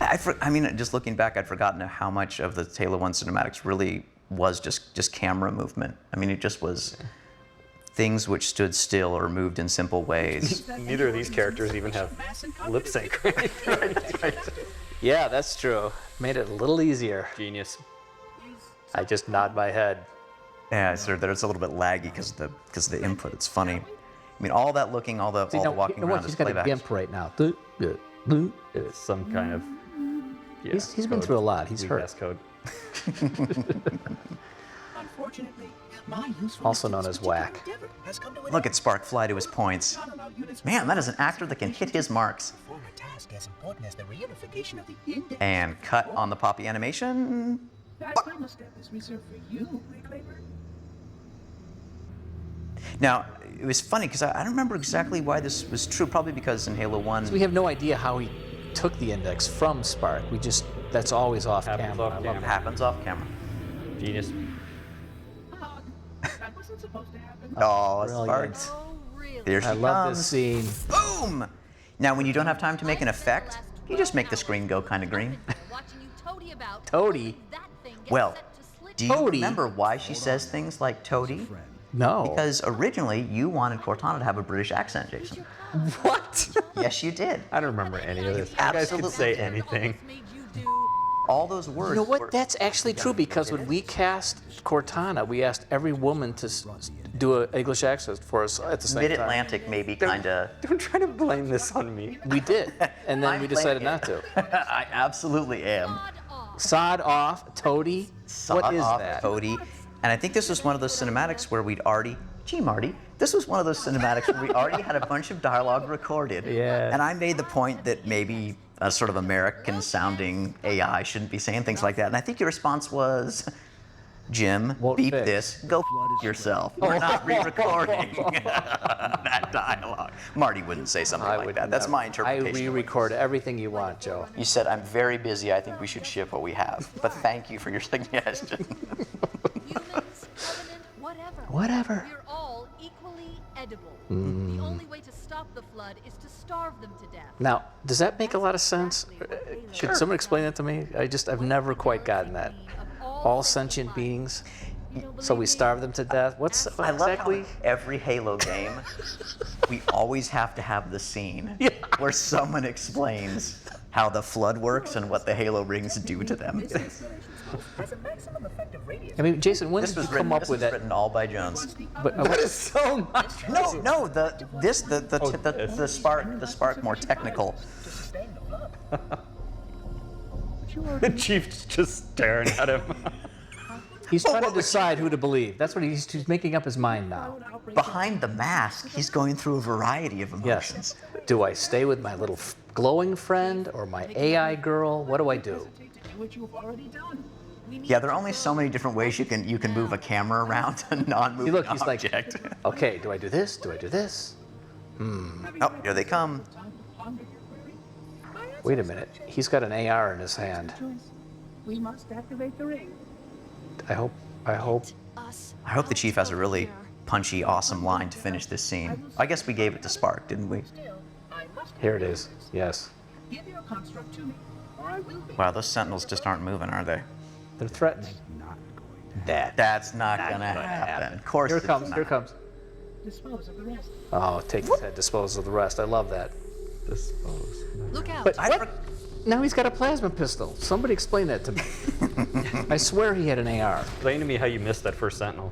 [SPEAKER 2] I mean, just looking back, I'd forgotten how much of the Halo 1 cinematics really was just camera movement. I mean, it just was things which stood still or moved in simple ways.
[SPEAKER 3] Neither of these characters even have lip sync. Right.
[SPEAKER 1] Yeah, that's true. Made it a little easier.
[SPEAKER 3] Genius. I just nod my head.
[SPEAKER 2] Yeah, it's a little bit laggy because of the input. It's funny. I mean, all that looking, all the walking around
[SPEAKER 1] He's
[SPEAKER 2] is
[SPEAKER 1] got a
[SPEAKER 2] playback.
[SPEAKER 1] gimp right now.
[SPEAKER 3] It's some kind of. Yeah,
[SPEAKER 1] He's been through a lot. He's
[SPEAKER 3] weak
[SPEAKER 1] hurt.
[SPEAKER 3] ass code.
[SPEAKER 6] Unfortunately, my useful
[SPEAKER 1] Also known as whack.
[SPEAKER 6] endeavor has come to an
[SPEAKER 2] Look at Spark fly to his points. Man, that is an actor that can hit his marks.
[SPEAKER 6] perform a task as important as the reunification of the index.
[SPEAKER 2] And cut on the poppy animation.
[SPEAKER 6] That final step is reserved for you, Reclaimer.
[SPEAKER 2] Now, it was funny because I don't remember exactly why this was true. Probably because in Halo 1,
[SPEAKER 1] We have no idea how he took the index from Spark. That's always off
[SPEAKER 3] Happens
[SPEAKER 1] camera.
[SPEAKER 3] off
[SPEAKER 1] I love
[SPEAKER 3] camera.
[SPEAKER 1] that.
[SPEAKER 2] happens off camera.
[SPEAKER 3] Genius.
[SPEAKER 6] That wasn't supposed to happen.
[SPEAKER 2] Oh,
[SPEAKER 1] Brilliant.
[SPEAKER 2] Sparks.
[SPEAKER 4] Oh, really?
[SPEAKER 2] There she
[SPEAKER 1] I love
[SPEAKER 2] comes.
[SPEAKER 1] this scene.
[SPEAKER 2] Boom! Now, when you don't have time to make an effect, you just make the screen go kind of green.
[SPEAKER 4] Watching you toady about.
[SPEAKER 1] Toady?
[SPEAKER 4] That thing gets
[SPEAKER 2] Well,
[SPEAKER 4] set to slit
[SPEAKER 2] do you
[SPEAKER 1] Toady?
[SPEAKER 2] remember why she says things like toady?
[SPEAKER 1] No.
[SPEAKER 2] Because originally you wanted Cortana to have a British accent, Jason.
[SPEAKER 1] What?
[SPEAKER 2] Yes, you did.
[SPEAKER 3] I don't remember any of this. You guys
[SPEAKER 2] Absolutely.
[SPEAKER 3] could say anything.
[SPEAKER 4] made you do.
[SPEAKER 2] All those words.
[SPEAKER 1] You know what?
[SPEAKER 2] were-
[SPEAKER 1] That's actually true because when we cast Cortana, we asked every woman to do an English accent for us at the same time.
[SPEAKER 2] Mid-Atlantic, maybe kind of.
[SPEAKER 3] Don't try to blame this on me.
[SPEAKER 1] We did, and then
[SPEAKER 2] I'm
[SPEAKER 1] we decided
[SPEAKER 2] blaming
[SPEAKER 1] not to.
[SPEAKER 2] I absolutely am.
[SPEAKER 4] Sod off.
[SPEAKER 1] Sod off, toady. What is
[SPEAKER 2] Sawed-off
[SPEAKER 1] that?
[SPEAKER 2] Toady. And I think this was one of those cinematics where we'd already. Gee, Marty, this was one of those cinematics where we already had a bunch of dialogue recorded.
[SPEAKER 1] Yeah.
[SPEAKER 2] And I made the point that maybe a sort of American-sounding AI shouldn't be saying things like that. And I think your response was, Jim,
[SPEAKER 1] Won't
[SPEAKER 2] beep
[SPEAKER 1] fix.
[SPEAKER 2] this, go yourself. We're not re-recording that dialogue. Marty wouldn't say something like that. That's my interpretation.
[SPEAKER 1] I re-record everything you want, Joe.
[SPEAKER 2] You said, I'm very busy. I think we should ship what we have. But thank you for your suggestion.
[SPEAKER 4] Humans, covenant, whatever.
[SPEAKER 1] Whatever.
[SPEAKER 4] We're all equally edible. The only way to stop the flood is to starve them to death.
[SPEAKER 1] Now, does that make a lot of sense? Should someone explain that to me? I've never quite gotten that. All sentient beings, so we starve them to death. What's
[SPEAKER 2] I love
[SPEAKER 1] exactly?
[SPEAKER 2] how in every Halo game, we always have to have the scene where someone explains how the flood works and what the Halo rings do to them.
[SPEAKER 6] Has a maximum effective radius.
[SPEAKER 1] I mean, Jason, when
[SPEAKER 2] This
[SPEAKER 1] did
[SPEAKER 2] was
[SPEAKER 1] you
[SPEAKER 2] written,
[SPEAKER 1] come up
[SPEAKER 2] this
[SPEAKER 1] with
[SPEAKER 2] was
[SPEAKER 1] that?
[SPEAKER 2] written all by Jones.
[SPEAKER 1] But
[SPEAKER 3] That is so much.
[SPEAKER 2] No, the spark more technical.
[SPEAKER 6] Sustain the flood.
[SPEAKER 3] The chief's just staring at him.
[SPEAKER 1] He's trying to decide who to believe. That's what he's making up his mind now.
[SPEAKER 2] Behind the mask, he's going through a variety of emotions.
[SPEAKER 1] Yes. Do I stay with my little glowing friend or my AI girl? What do I do?
[SPEAKER 6] What you've already done.
[SPEAKER 2] Yeah, there are only so many different ways you can move a camera around a non-moving
[SPEAKER 1] See, look, he's like,
[SPEAKER 2] object.
[SPEAKER 1] okay, do I do this? Do I do this?
[SPEAKER 2] Oh, here they come.
[SPEAKER 1] Wait a minute. He's got an AR in his hand.
[SPEAKER 6] We must activate the ring.
[SPEAKER 1] I hope.
[SPEAKER 4] Us.
[SPEAKER 2] I hope the chief has a really punchy, awesome line to finish this scene. I guess we gave it to Spark, didn't we?
[SPEAKER 6] Still, I must
[SPEAKER 1] Here it is. Yes.
[SPEAKER 6] give your construct to me, or I will be.
[SPEAKER 2] Wow, those sentinels just aren't moving, are they?
[SPEAKER 1] They're threatening. That's
[SPEAKER 2] not gonna happen. Of course
[SPEAKER 1] Here
[SPEAKER 2] it's
[SPEAKER 1] it comes.
[SPEAKER 2] not.
[SPEAKER 1] Here it comes.
[SPEAKER 6] Dispose of the rest.
[SPEAKER 1] Oh, take his head, dispose of the rest. I love that.
[SPEAKER 3] Dispose.
[SPEAKER 4] Look out.
[SPEAKER 1] But
[SPEAKER 2] I
[SPEAKER 1] what?
[SPEAKER 2] for-
[SPEAKER 1] Now he's got a plasma pistol. Somebody explain that to me. I swear he had an AR.
[SPEAKER 3] Explain to me how you missed that first sentinel.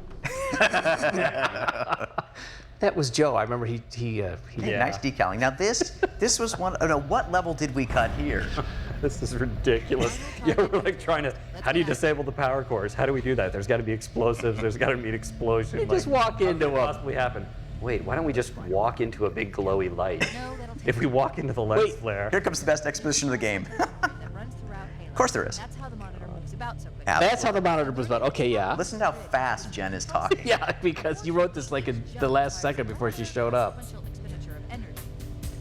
[SPEAKER 1] That was Joe. I remember he
[SPEAKER 2] Hey, nice decaling. Now this was one. Oh no, what level did we cut here?
[SPEAKER 3] This is ridiculous. Yeah, we're like trying to, how do you disable the power cores? How do we do that? There's got to be explosives. There's got to be an explosion.
[SPEAKER 1] You just walk into
[SPEAKER 3] What could
[SPEAKER 1] a-
[SPEAKER 3] possibly happen? Wait, why don't we just walk into a big glowy light?
[SPEAKER 4] No, that'll take
[SPEAKER 3] If we walk into the lens
[SPEAKER 1] Wait.
[SPEAKER 3] flare.
[SPEAKER 2] Here comes the best exposition of the game.
[SPEAKER 4] that runs throughout Halo. Of
[SPEAKER 2] course there is.
[SPEAKER 4] That's how the monitor moves about so quickly.
[SPEAKER 1] That's how the monitor was about. Okay, yeah.
[SPEAKER 2] Listen to how fast Jen is talking.
[SPEAKER 1] Yeah, because you wrote this like in the last second before she showed up.
[SPEAKER 4] Sequential expenditure of energy.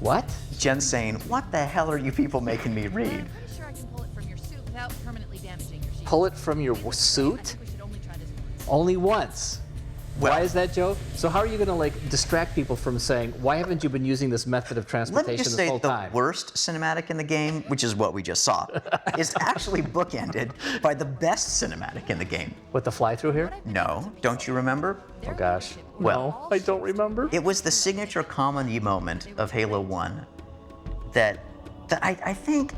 [SPEAKER 1] What?
[SPEAKER 2] Jen's saying, "What the hell are you people making me read?"
[SPEAKER 4] I'm pretty sure I can pull it from your suit without permanently damaging your sheet.
[SPEAKER 1] Pull it from your
[SPEAKER 4] I
[SPEAKER 1] suit?
[SPEAKER 4] think we should only try this once.
[SPEAKER 1] Only once.
[SPEAKER 2] Well-
[SPEAKER 1] Why is that, Joe? So how are you going to like distract people from saying, why haven't you been using this method of
[SPEAKER 2] Let
[SPEAKER 1] transportation
[SPEAKER 2] me just
[SPEAKER 1] this
[SPEAKER 2] say
[SPEAKER 1] whole
[SPEAKER 2] the
[SPEAKER 1] time?
[SPEAKER 2] worst cinematic in the game, which is what we just saw, is actually bookended by the best cinematic in the game.
[SPEAKER 1] With the fly through here?
[SPEAKER 2] No, don't you remember?
[SPEAKER 1] Oh gosh.
[SPEAKER 2] Well,
[SPEAKER 1] I don't remember.
[SPEAKER 2] It was the signature comedy moment of Halo 1 that I think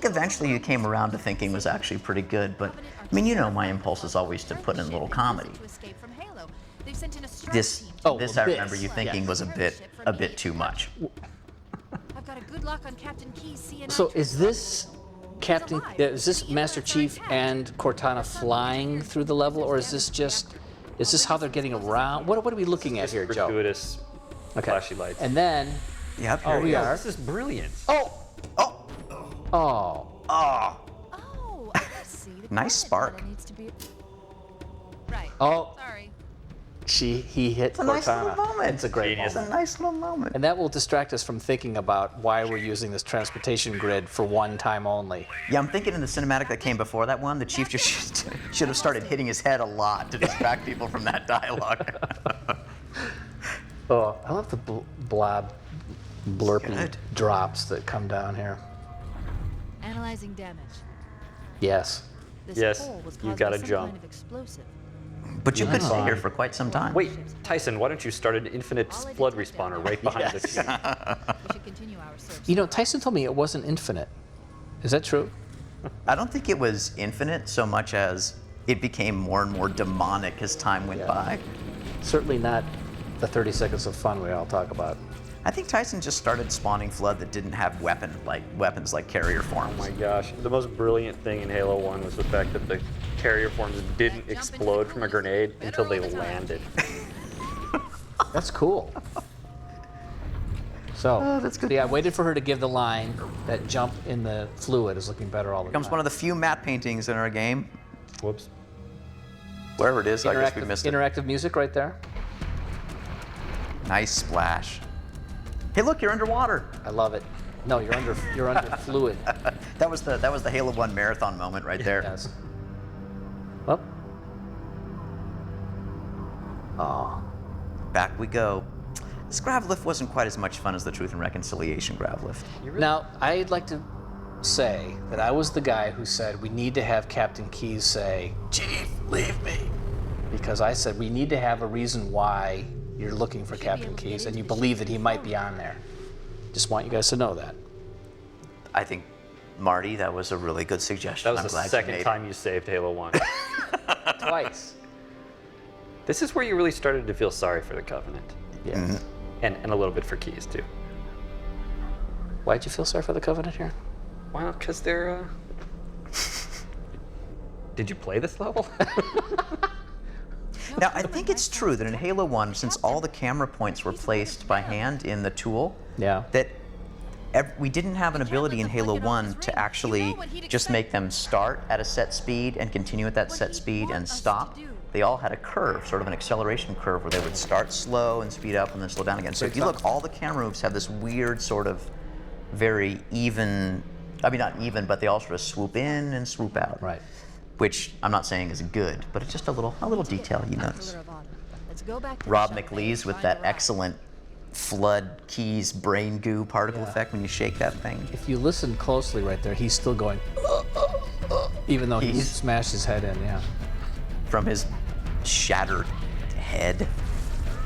[SPEAKER 2] eventually you came around to thinking was actually pretty good, but I mean, you know my impulse is always to put in a little comedy.
[SPEAKER 4] To escape from Halo. They've sent in a strike
[SPEAKER 2] This
[SPEAKER 4] team.
[SPEAKER 1] Oh,
[SPEAKER 2] this
[SPEAKER 1] well,
[SPEAKER 2] I remember
[SPEAKER 1] this,
[SPEAKER 2] you thinking
[SPEAKER 1] yes.
[SPEAKER 2] was a bit too much.
[SPEAKER 4] I've got a good lock on Captain Key's CNI.
[SPEAKER 1] So is this Captain, is this Master Chief and Cortana flying through the level, or is this how they're getting around? What are we looking at here, Joe?
[SPEAKER 3] Gratuitous flashy lights.
[SPEAKER 1] And then,
[SPEAKER 2] Yep.
[SPEAKER 1] oh, we are.
[SPEAKER 3] This is brilliant.
[SPEAKER 1] Oh,
[SPEAKER 2] Oh,
[SPEAKER 1] oh.
[SPEAKER 2] oh,
[SPEAKER 4] Oh, I see. The
[SPEAKER 2] Nice
[SPEAKER 4] coordinate
[SPEAKER 2] spark.
[SPEAKER 4] model needs to be... Right.
[SPEAKER 1] Oh.
[SPEAKER 4] Sorry.
[SPEAKER 1] He hit
[SPEAKER 2] it's a nice little
[SPEAKER 1] Cortana.
[SPEAKER 2] moment.
[SPEAKER 1] It's a great
[SPEAKER 3] Genius.
[SPEAKER 2] It's
[SPEAKER 1] moment.
[SPEAKER 2] a nice little moment.
[SPEAKER 1] And that will distract us from thinking about why we're using this transportation grid for one time only.
[SPEAKER 2] Yeah, I'm thinking in the cinematic that came before that one, the chief just should have started hitting his head a lot to distract people from that dialogue.
[SPEAKER 1] Oh, I love the blob blurpy
[SPEAKER 2] Good.
[SPEAKER 1] drops that come down here.
[SPEAKER 4] Analyzing damage.
[SPEAKER 1] Yes.
[SPEAKER 4] This
[SPEAKER 3] Yes,
[SPEAKER 4] hole was
[SPEAKER 3] you
[SPEAKER 4] caused
[SPEAKER 3] gotta
[SPEAKER 4] by some
[SPEAKER 3] jump.
[SPEAKER 4] kind of explosive.
[SPEAKER 2] But you could stay
[SPEAKER 1] fine.
[SPEAKER 2] here for quite some time.
[SPEAKER 3] Wait, Tyson, why don't you start an infinite
[SPEAKER 4] All I
[SPEAKER 3] flood
[SPEAKER 4] detect
[SPEAKER 3] respawner
[SPEAKER 4] out
[SPEAKER 3] right behind the chief?
[SPEAKER 4] We should continue our search.
[SPEAKER 1] You know, Tyson told me it wasn't infinite. Is that true?
[SPEAKER 2] I don't think it was infinite so much as it became more and more demonic as time went by.
[SPEAKER 1] Certainly not the 30 seconds of fun we all talk about.
[SPEAKER 2] I think Tyson just started spawning Flood that didn't have weapons like carrier forms.
[SPEAKER 3] Oh my gosh, the most brilliant thing in Halo 1 was the fact that the carrier forms didn't explode from a grenade until they landed.
[SPEAKER 1] That's cool. So,
[SPEAKER 2] that's good.
[SPEAKER 1] yeah, I waited for her to give the line that jump in the fluid is looking better all the
[SPEAKER 2] Becomes
[SPEAKER 1] time.
[SPEAKER 2] one of the few matte paintings in our game.
[SPEAKER 3] Whoops.
[SPEAKER 2] Wherever it is, I guess we
[SPEAKER 1] interactive,
[SPEAKER 2] missed it.
[SPEAKER 1] interactive music right there.
[SPEAKER 2] Nice splash. Hey, look, you're underwater.
[SPEAKER 1] I love it. No, you're under fluid.
[SPEAKER 2] That was the Halo 1 marathon moment right there.
[SPEAKER 1] Yes. Well. Oh.
[SPEAKER 2] Back we go. This grav lift wasn't quite as much fun as the Truth and Reconciliation grav lift.
[SPEAKER 1] Now, I'd like to say that I was the guy who said we need to have Captain Keyes say, "Chief, leave me," because I said we need to have a reason why you're looking for Captain Keyes and you believe that he might be on there. Just want you guys to know that.
[SPEAKER 2] I think, Marty, that was a really good suggestion.
[SPEAKER 3] That was
[SPEAKER 2] I'm
[SPEAKER 3] the
[SPEAKER 2] glad you
[SPEAKER 3] second
[SPEAKER 2] made
[SPEAKER 3] time you saved Halo 1.
[SPEAKER 1] Twice.
[SPEAKER 3] This is where you really started to feel sorry for the Covenant.
[SPEAKER 1] Yeah.
[SPEAKER 3] And a little bit for Keyes, too.
[SPEAKER 1] Why'd you feel sorry for the Covenant here?
[SPEAKER 3] Well, because they're, Did you play this level?
[SPEAKER 2] Now, I think it's true that in Halo 1, since all the camera points were placed by hand in the tool,
[SPEAKER 1] Yeah.
[SPEAKER 2] that we didn't have an ability in Halo 1 to actually just make them start at a set speed and continue at that set speed and stop. They all had a curve, sort of an acceleration curve, where they would start slow and speed up and then slow down again. So if you look, all the camera moves have this weird sort of very even, I mean not even, but they all sort of swoop in and swoop out.
[SPEAKER 1] Right.
[SPEAKER 2] Which I'm not saying is good, but it's just a little detail you notice.
[SPEAKER 4] Let's go back to
[SPEAKER 2] Rob
[SPEAKER 4] the shelter
[SPEAKER 2] McLee's
[SPEAKER 4] and
[SPEAKER 2] with
[SPEAKER 4] find
[SPEAKER 2] that
[SPEAKER 4] a route.
[SPEAKER 2] excellent Flood Keys brain goo particle
[SPEAKER 1] Yeah.
[SPEAKER 2] effect when you shake that thing.
[SPEAKER 1] If you listen closely right there, he's still going, even though he
[SPEAKER 2] He's-
[SPEAKER 1] smashed his head in, yeah.
[SPEAKER 2] From his shattered head.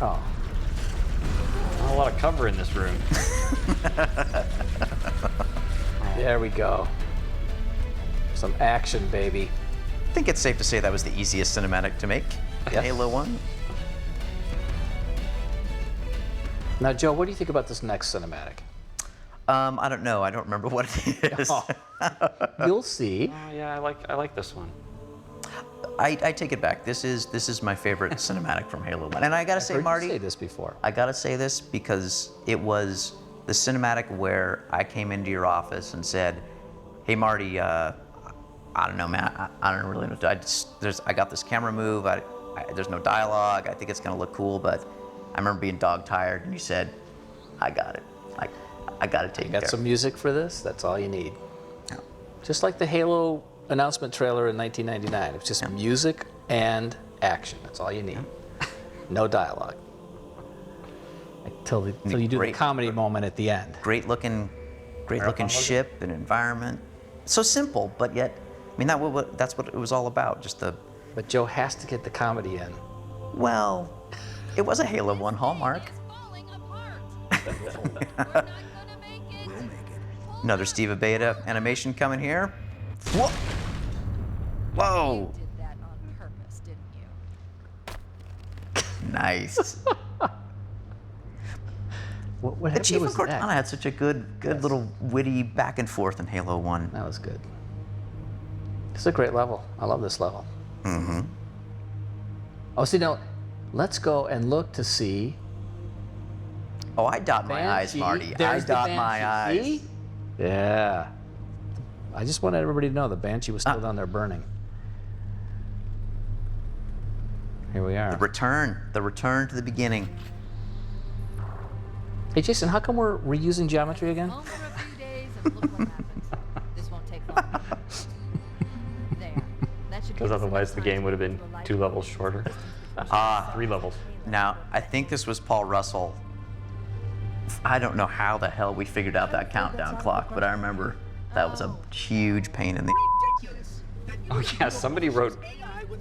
[SPEAKER 1] Oh.
[SPEAKER 3] Not a lot of cover in this room.
[SPEAKER 1] There we go. Some action, baby.
[SPEAKER 2] I think it's safe to say that was the easiest cinematic to make in
[SPEAKER 1] Yes.
[SPEAKER 2] Halo 1.
[SPEAKER 1] Now, Joe, what do you think about this next cinematic?
[SPEAKER 2] I don't know. I don't remember what it is.
[SPEAKER 1] Oh. You'll see.
[SPEAKER 3] Oh yeah, I like this one.
[SPEAKER 2] I take it back. This is my favorite cinematic from Halo 1. And I gotta say,
[SPEAKER 1] Heard you
[SPEAKER 2] Marty,
[SPEAKER 1] say this before.
[SPEAKER 2] I gotta say this because it was the cinematic where I came into your office and said, "Hey, Marty, I don't know, man. I don't really know. I got this camera move. There's no dialogue. I think it's gonna look cool, but I remember being dog tired, and you said, I got it. I got it taken care
[SPEAKER 1] Got
[SPEAKER 2] of."
[SPEAKER 1] some music for this? That's all you need.
[SPEAKER 2] Yeah.
[SPEAKER 1] Just like the Halo announcement trailer in 1999. It's just music and action. That's all you need. No dialogue. Until you do the comedy moment at the end.
[SPEAKER 2] Great looking ship and environment. So simple, but yet, I mean, that's what it was all about. Just the,
[SPEAKER 1] But Joe has to get the comedy in.
[SPEAKER 2] well, it was a Halo 1 hallmark.
[SPEAKER 4] It's falling apart. We're not gonna make it.
[SPEAKER 2] Another Steve Beta animation coming here. Whoa! Whoa!
[SPEAKER 4] You did that on purpose, didn't you?
[SPEAKER 2] Nice.
[SPEAKER 1] What
[SPEAKER 2] The
[SPEAKER 1] happened
[SPEAKER 2] Chief
[SPEAKER 1] was
[SPEAKER 2] of Cortana
[SPEAKER 1] that?
[SPEAKER 2] had such a good
[SPEAKER 1] Yes.
[SPEAKER 2] little witty back and forth in Halo 1.
[SPEAKER 1] That was good. It's a great level. I love this level.
[SPEAKER 2] Mm-hmm.
[SPEAKER 1] Oh, see, now, let's go and look to see.
[SPEAKER 2] Oh, I dot my eyes,
[SPEAKER 1] Banshee.
[SPEAKER 2] Marty.
[SPEAKER 1] There's
[SPEAKER 2] I
[SPEAKER 1] the
[SPEAKER 2] dot my
[SPEAKER 1] Banshee.
[SPEAKER 2] eyes.
[SPEAKER 1] See? Yeah. I just wanted everybody to know the Banshee was still down there burning. Here we are.
[SPEAKER 2] The return to the beginning.
[SPEAKER 1] Hey, Jason, how come we're reusing geometry again?
[SPEAKER 4] Home for a few days and look what happens. This won't take long. There. That should
[SPEAKER 3] Because
[SPEAKER 4] give us
[SPEAKER 3] otherwise
[SPEAKER 4] enough
[SPEAKER 3] the
[SPEAKER 4] time
[SPEAKER 3] game
[SPEAKER 4] to
[SPEAKER 3] would have been
[SPEAKER 4] do a light
[SPEAKER 3] 2 levels shorter. 3 levels.
[SPEAKER 2] Now, I think this was Paul Russell. I don't know how the hell we figured out that countdown clock, but I remember that was a huge pain in the.
[SPEAKER 3] Oh yeah, somebody wrote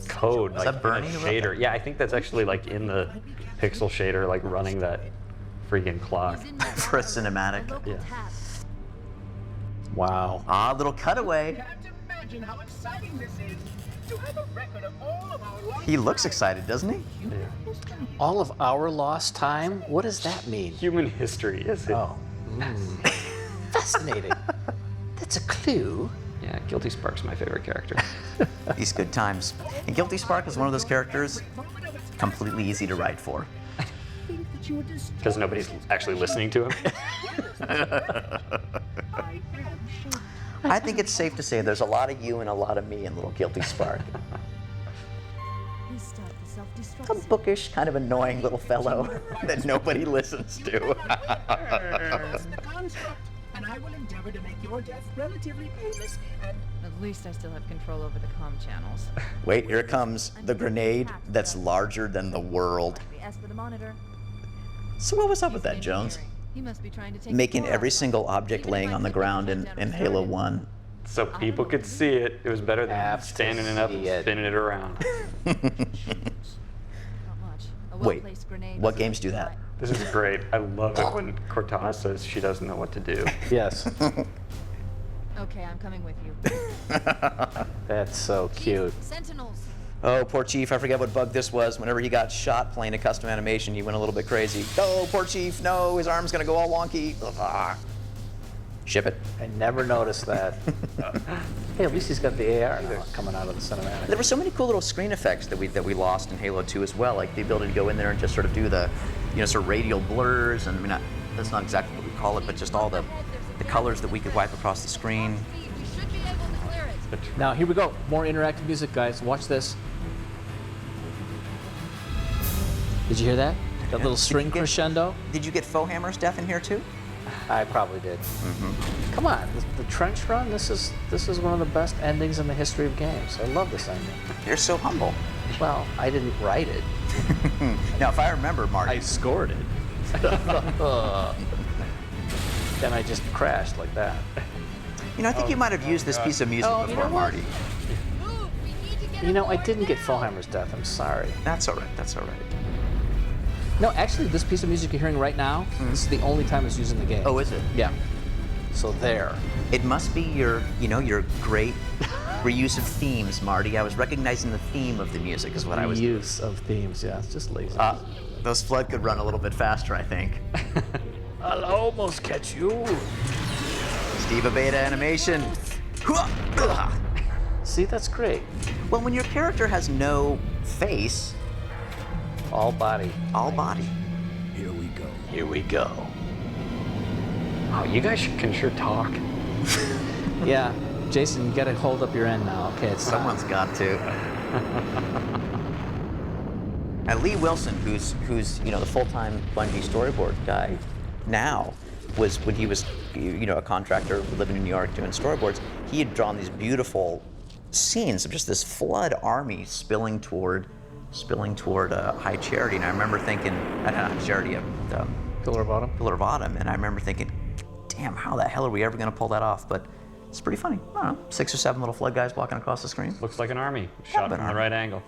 [SPEAKER 3] code like
[SPEAKER 2] that
[SPEAKER 3] in
[SPEAKER 2] Bernie
[SPEAKER 3] a
[SPEAKER 2] who wrote
[SPEAKER 3] shader. Yeah, I think that's actually like in the pixel shader, like running that freaking clock.
[SPEAKER 4] He's in my
[SPEAKER 2] For a
[SPEAKER 4] gallery,
[SPEAKER 2] cinematic.
[SPEAKER 4] a local
[SPEAKER 3] Yeah.
[SPEAKER 4] tab.
[SPEAKER 1] Wow.
[SPEAKER 2] Ah, little cutaway.
[SPEAKER 7] Can't imagine how exciting this is to have a record of all of our life.
[SPEAKER 2] He looks excited, doesn't he?
[SPEAKER 1] All of our lost time? What does that mean?
[SPEAKER 3] Human history, is it?
[SPEAKER 1] Oh. Fascinating. That's a clue.
[SPEAKER 3] Yeah, Guilty Spark's my favorite character.
[SPEAKER 2] These good times. And Guilty Spark is one of those characters completely easy to write for.
[SPEAKER 3] Because nobody's actually listening to him.
[SPEAKER 2] I think it's safe to say there's a lot of you and a lot of me in little Guilty Spark.
[SPEAKER 4] He stopped the self-destruct
[SPEAKER 2] Some
[SPEAKER 4] signal.
[SPEAKER 2] bookish, kind of annoying little fellow that nobody listens to.
[SPEAKER 7] Construct, and I will endeavor to make your death relatively painless and
[SPEAKER 4] At least I still have control over the comm channels.
[SPEAKER 2] Wait, here it comes. The grenade that's larger than the world.
[SPEAKER 4] We asked for the monitor.
[SPEAKER 2] So what was up with that, Jones?
[SPEAKER 4] He must be trying to take
[SPEAKER 2] Making
[SPEAKER 4] the
[SPEAKER 2] every
[SPEAKER 4] core
[SPEAKER 2] single
[SPEAKER 4] off.
[SPEAKER 2] object
[SPEAKER 4] Even if
[SPEAKER 2] laying
[SPEAKER 4] I
[SPEAKER 2] on the
[SPEAKER 4] click
[SPEAKER 2] ground in
[SPEAKER 4] countdown
[SPEAKER 2] Halo
[SPEAKER 4] started.
[SPEAKER 2] 1.
[SPEAKER 3] So people could see it. It was better than
[SPEAKER 1] Have to
[SPEAKER 3] standing it up and
[SPEAKER 1] see it.
[SPEAKER 3] spinning it around.
[SPEAKER 4] Not much. A
[SPEAKER 2] Wait,
[SPEAKER 4] well-placed grenade
[SPEAKER 2] what
[SPEAKER 4] was
[SPEAKER 2] games do that?
[SPEAKER 3] This is great. I love it when Cortana says she doesn't know what to do.
[SPEAKER 1] Yes.
[SPEAKER 4] Okay, I'm coming with you.
[SPEAKER 1] That's so cute.
[SPEAKER 4] Sentinels.
[SPEAKER 2] Oh, poor Chief, I forget what bug this was. Whenever he got shot playing a custom animation, he went a little bit crazy. Oh, poor Chief, no, his arm's gonna go all wonky. Ugh. Ship it.
[SPEAKER 1] I never noticed that. Hey, at least he's got the AR now coming out of the cinematic.
[SPEAKER 2] There were so many cool little screen effects that we lost in Halo 2 as well, like the ability to go in there and just sort of do the, sort of radial blurs, and I mean, that's not exactly what we call it, but just all the colors that we could wipe across the screen.
[SPEAKER 4] We should be able to clear it.
[SPEAKER 1] Now, here we go. More interactive music, guys. Watch this. Did you hear that? That little string crescendo?
[SPEAKER 2] Did you get faux hammer stuff in here too?
[SPEAKER 1] I probably did. Come on, the trench run. This is one of the best endings in the history of games. I love this ending.
[SPEAKER 2] You're so humble.
[SPEAKER 1] Well, I didn't write it.
[SPEAKER 2] Now, if I remember, Marty,
[SPEAKER 1] I scored it. Then I just crashed like that.
[SPEAKER 2] I think you might have used this piece of music
[SPEAKER 1] Oh, you
[SPEAKER 2] before,
[SPEAKER 1] know what?
[SPEAKER 2] Marty.
[SPEAKER 4] Move. We need to get
[SPEAKER 1] You know,
[SPEAKER 4] away
[SPEAKER 1] I didn't
[SPEAKER 4] from
[SPEAKER 1] get
[SPEAKER 4] here.
[SPEAKER 1] Fallhammer's death. I'm sorry.
[SPEAKER 2] That's all right. That's all right.
[SPEAKER 1] No, actually, this piece of music you're hearing right now, this is the only time it's used in the game.
[SPEAKER 2] Oh, is it?
[SPEAKER 1] Yeah. So there.
[SPEAKER 2] It must be your great reuse of themes, Marty. I was recognizing the theme of the music is what I was.
[SPEAKER 1] Use of themes, yeah. It's just lazy.
[SPEAKER 2] Those Flood could run a little bit faster, I think.
[SPEAKER 1] I'll almost catch you.
[SPEAKER 2] Steve Abeta animation.
[SPEAKER 1] See, that's great.
[SPEAKER 2] Well, when your character has no face,
[SPEAKER 1] All body.
[SPEAKER 2] all body.
[SPEAKER 5] Here we go.
[SPEAKER 1] Here we go.
[SPEAKER 3] Oh, you guys can sure talk.
[SPEAKER 1] Yeah, Jason, you gotta hold up your end now. Okay, it's
[SPEAKER 2] Someone's got to. And Lee Wilson, who's the full-time Bungie storyboard guy now, was when he was a contractor living in New York doing storyboards, he had drawn these beautiful scenes of just this flood army spilling toward High Charity, and I remember thinking, High Charity,
[SPEAKER 1] Pillar of Autumn.
[SPEAKER 2] Pillar of Autumn, and I remember thinking, damn, how the hell are we ever going to pull that off? But it's pretty funny. I don't know, 6 or 7 little flood guys walking across the screen.
[SPEAKER 3] Looks like an army, shot from the right angle.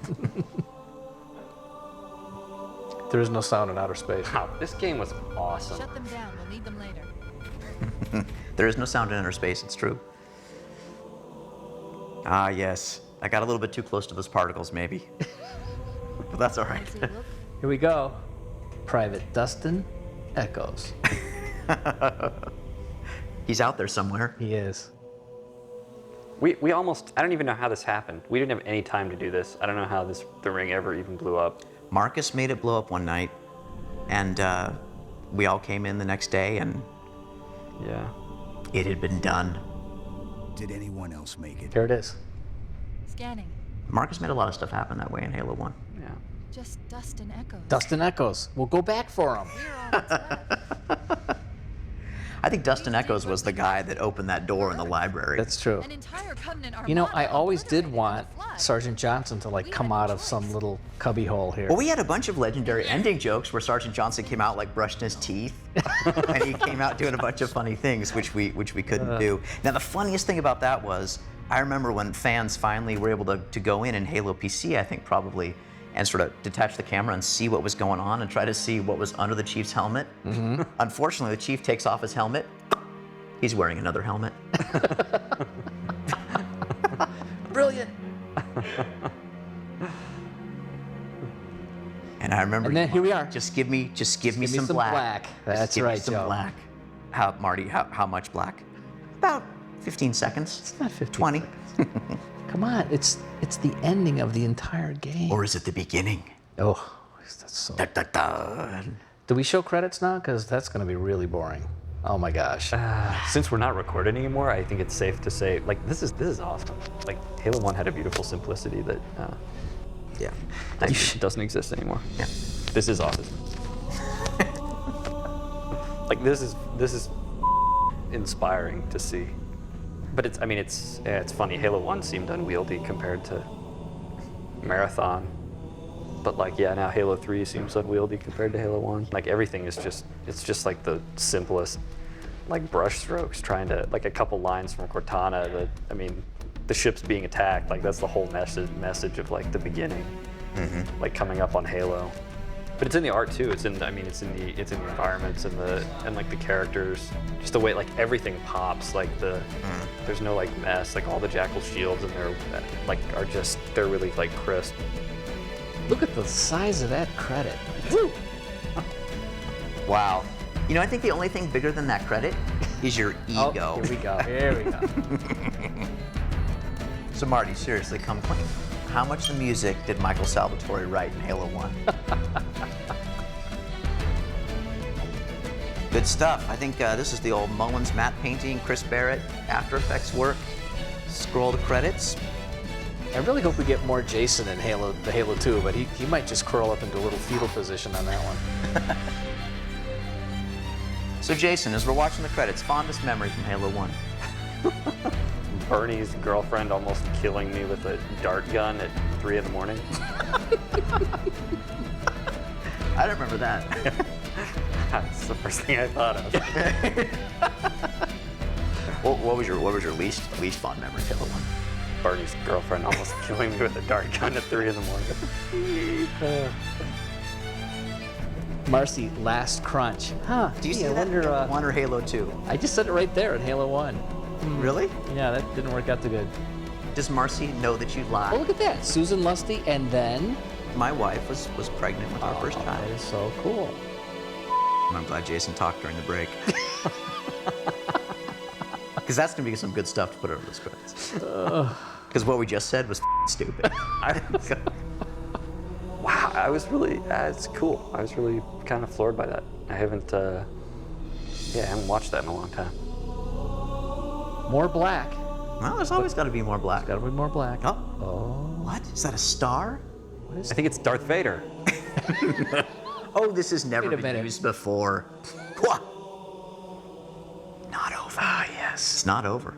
[SPEAKER 1] There is no sound in outer space.
[SPEAKER 3] Wow, this game was awesome.
[SPEAKER 4] Shut them down. We'll need them later.
[SPEAKER 2] There is no sound in inner space, it's true. Ah, yes. I got a little bit too close to those particles, maybe. But that's all right.
[SPEAKER 4] Fancy a look?
[SPEAKER 1] Here we go. Private Dustin Echoes.
[SPEAKER 2] He's out there somewhere.
[SPEAKER 1] He is.
[SPEAKER 3] We almost, I don't even know how this happened. We didn't have any time to do this. I don't know how the ring ever even blew up.
[SPEAKER 2] Marcus made it blow up one night, and we all came in the next day, and
[SPEAKER 3] Yeah.
[SPEAKER 2] it had been done.
[SPEAKER 5] Did anyone else make it?
[SPEAKER 1] Here it is.
[SPEAKER 4] Scanning.
[SPEAKER 2] Marcus made a lot of stuff happen that way in Halo 1.
[SPEAKER 3] Yeah.
[SPEAKER 4] Just dust and echoes.
[SPEAKER 1] Dustin Echoes. We'll go back for him.
[SPEAKER 4] We're all that's left.
[SPEAKER 2] I think Dustin Echoes was the guy that opened that door in the library.
[SPEAKER 1] That's true.
[SPEAKER 4] An entire Covenant
[SPEAKER 1] You know, I
[SPEAKER 4] armada
[SPEAKER 1] always did
[SPEAKER 4] obliterated
[SPEAKER 1] want
[SPEAKER 4] in the flood.
[SPEAKER 1] Sergeant Johnson to like come out of some little cubby hole here.
[SPEAKER 2] Well, we had a bunch of legendary ending jokes where Sergeant Johnson came out like brushing his teeth, and he came out doing a bunch of funny things, which we couldn't do. Now, the funniest thing about that was, I remember when fans finally were able to go in Halo PC, I think probably, and sort of detach the camera and see what was going on and try to see what was under the Chief's helmet. Mm-hmm. Unfortunately, the Chief takes off his helmet. He's wearing another helmet.
[SPEAKER 1] Brilliant.
[SPEAKER 2] And I remember.
[SPEAKER 1] And then here we are.
[SPEAKER 2] Just give me some
[SPEAKER 1] some
[SPEAKER 2] black.
[SPEAKER 1] black.
[SPEAKER 2] Just
[SPEAKER 1] That's
[SPEAKER 2] give me
[SPEAKER 1] right,
[SPEAKER 2] some
[SPEAKER 1] Joe.
[SPEAKER 2] black. How, Marty? How much black? About 15 seconds.
[SPEAKER 1] It's not 15
[SPEAKER 2] 20.
[SPEAKER 1] seconds. Come on, it's the ending of the entire game.
[SPEAKER 2] Or is it the beginning?
[SPEAKER 1] Oh, that's so.
[SPEAKER 2] Da, da, da.
[SPEAKER 1] Do we show credits now? Because that's going to be really boring. Oh my gosh.
[SPEAKER 3] Since we're not recording anymore, I think it's safe to say, like, this is awesome. Like, Halo 1 had a beautiful simplicity that
[SPEAKER 2] Yeah.
[SPEAKER 3] doesn't exist anymore.
[SPEAKER 2] Yeah.
[SPEAKER 3] This is awesome. Like, this is inspiring to see. But it's funny. Halo 1 seemed unwieldy compared to Marathon. But like, yeah, now Halo 3 seems unwieldy compared to Halo 1. Like, everything is just like the simplest, like, brush strokes, trying to, like, a couple lines from Cortana that, I mean, the ship's being attacked, like, that's the whole message of, like, the beginning, like, coming up on Halo. But it's in the art too. It's in the environments and like the characters, just the way, like, everything pops. Like there's no, like, mess. Like, all the Jackal shields and they're really, like, crisp.
[SPEAKER 1] Look at the size of that credit.
[SPEAKER 2] Wow. You know, I think the only thing bigger than that credit is your ego.
[SPEAKER 1] Oh, here we go. Here we go.
[SPEAKER 2] So Marty, seriously, come clean. How much of the music did Michael Salvatore write in Halo 1? Good stuff. I think this is the old Mullins matte painting, Chris Barrett, After Effects work. Scroll the credits.
[SPEAKER 1] I really hope we get more Jason in the Halo 2, but he might just curl up into a little fetal position on that one.
[SPEAKER 2] So Jason, as we're watching the credits, fondest memory from Halo 1?
[SPEAKER 3] Bernie's girlfriend almost killing me with a dart gun at 3 in the morning.
[SPEAKER 2] I don't remember that.
[SPEAKER 3] That's the first thing I thought of.
[SPEAKER 2] What was your least fond memory of Halo 1?
[SPEAKER 3] Bernie's girlfriend almost killing me with a dart gun at 3 in the morning.
[SPEAKER 1] Marcy, last crunch. Huh.
[SPEAKER 2] Do you
[SPEAKER 1] gee,
[SPEAKER 2] see
[SPEAKER 1] I
[SPEAKER 2] that in
[SPEAKER 1] wonder,
[SPEAKER 2] Halo 1 or Halo 2?
[SPEAKER 1] I just said it right there in Halo 1.
[SPEAKER 2] Really?
[SPEAKER 1] Yeah, that didn't work out too good.
[SPEAKER 2] Does Marcy know that you lied?
[SPEAKER 1] Oh, look at that. Susan Lusty and then
[SPEAKER 2] My wife was pregnant with our first
[SPEAKER 1] That
[SPEAKER 2] child.
[SPEAKER 1] is so cool.
[SPEAKER 2] I'm glad Jason talked during the break. Because that's going to be some good stuff to put over those credits. Because what we just said was stupid.
[SPEAKER 3] Wow, I was really, it's cool. I was really kind of floored by that. I haven't watched that in a long time.
[SPEAKER 1] More black.
[SPEAKER 2] Well, there's always got to be more black.
[SPEAKER 1] Got to be more black.
[SPEAKER 2] Oh. What? Is that a star?
[SPEAKER 3] I think it's Darth Vader.
[SPEAKER 2] Oh, this has never
[SPEAKER 1] Wait a
[SPEAKER 2] been
[SPEAKER 1] minute.
[SPEAKER 2] used before. Not over.
[SPEAKER 1] Ah, yes.
[SPEAKER 2] It's not over.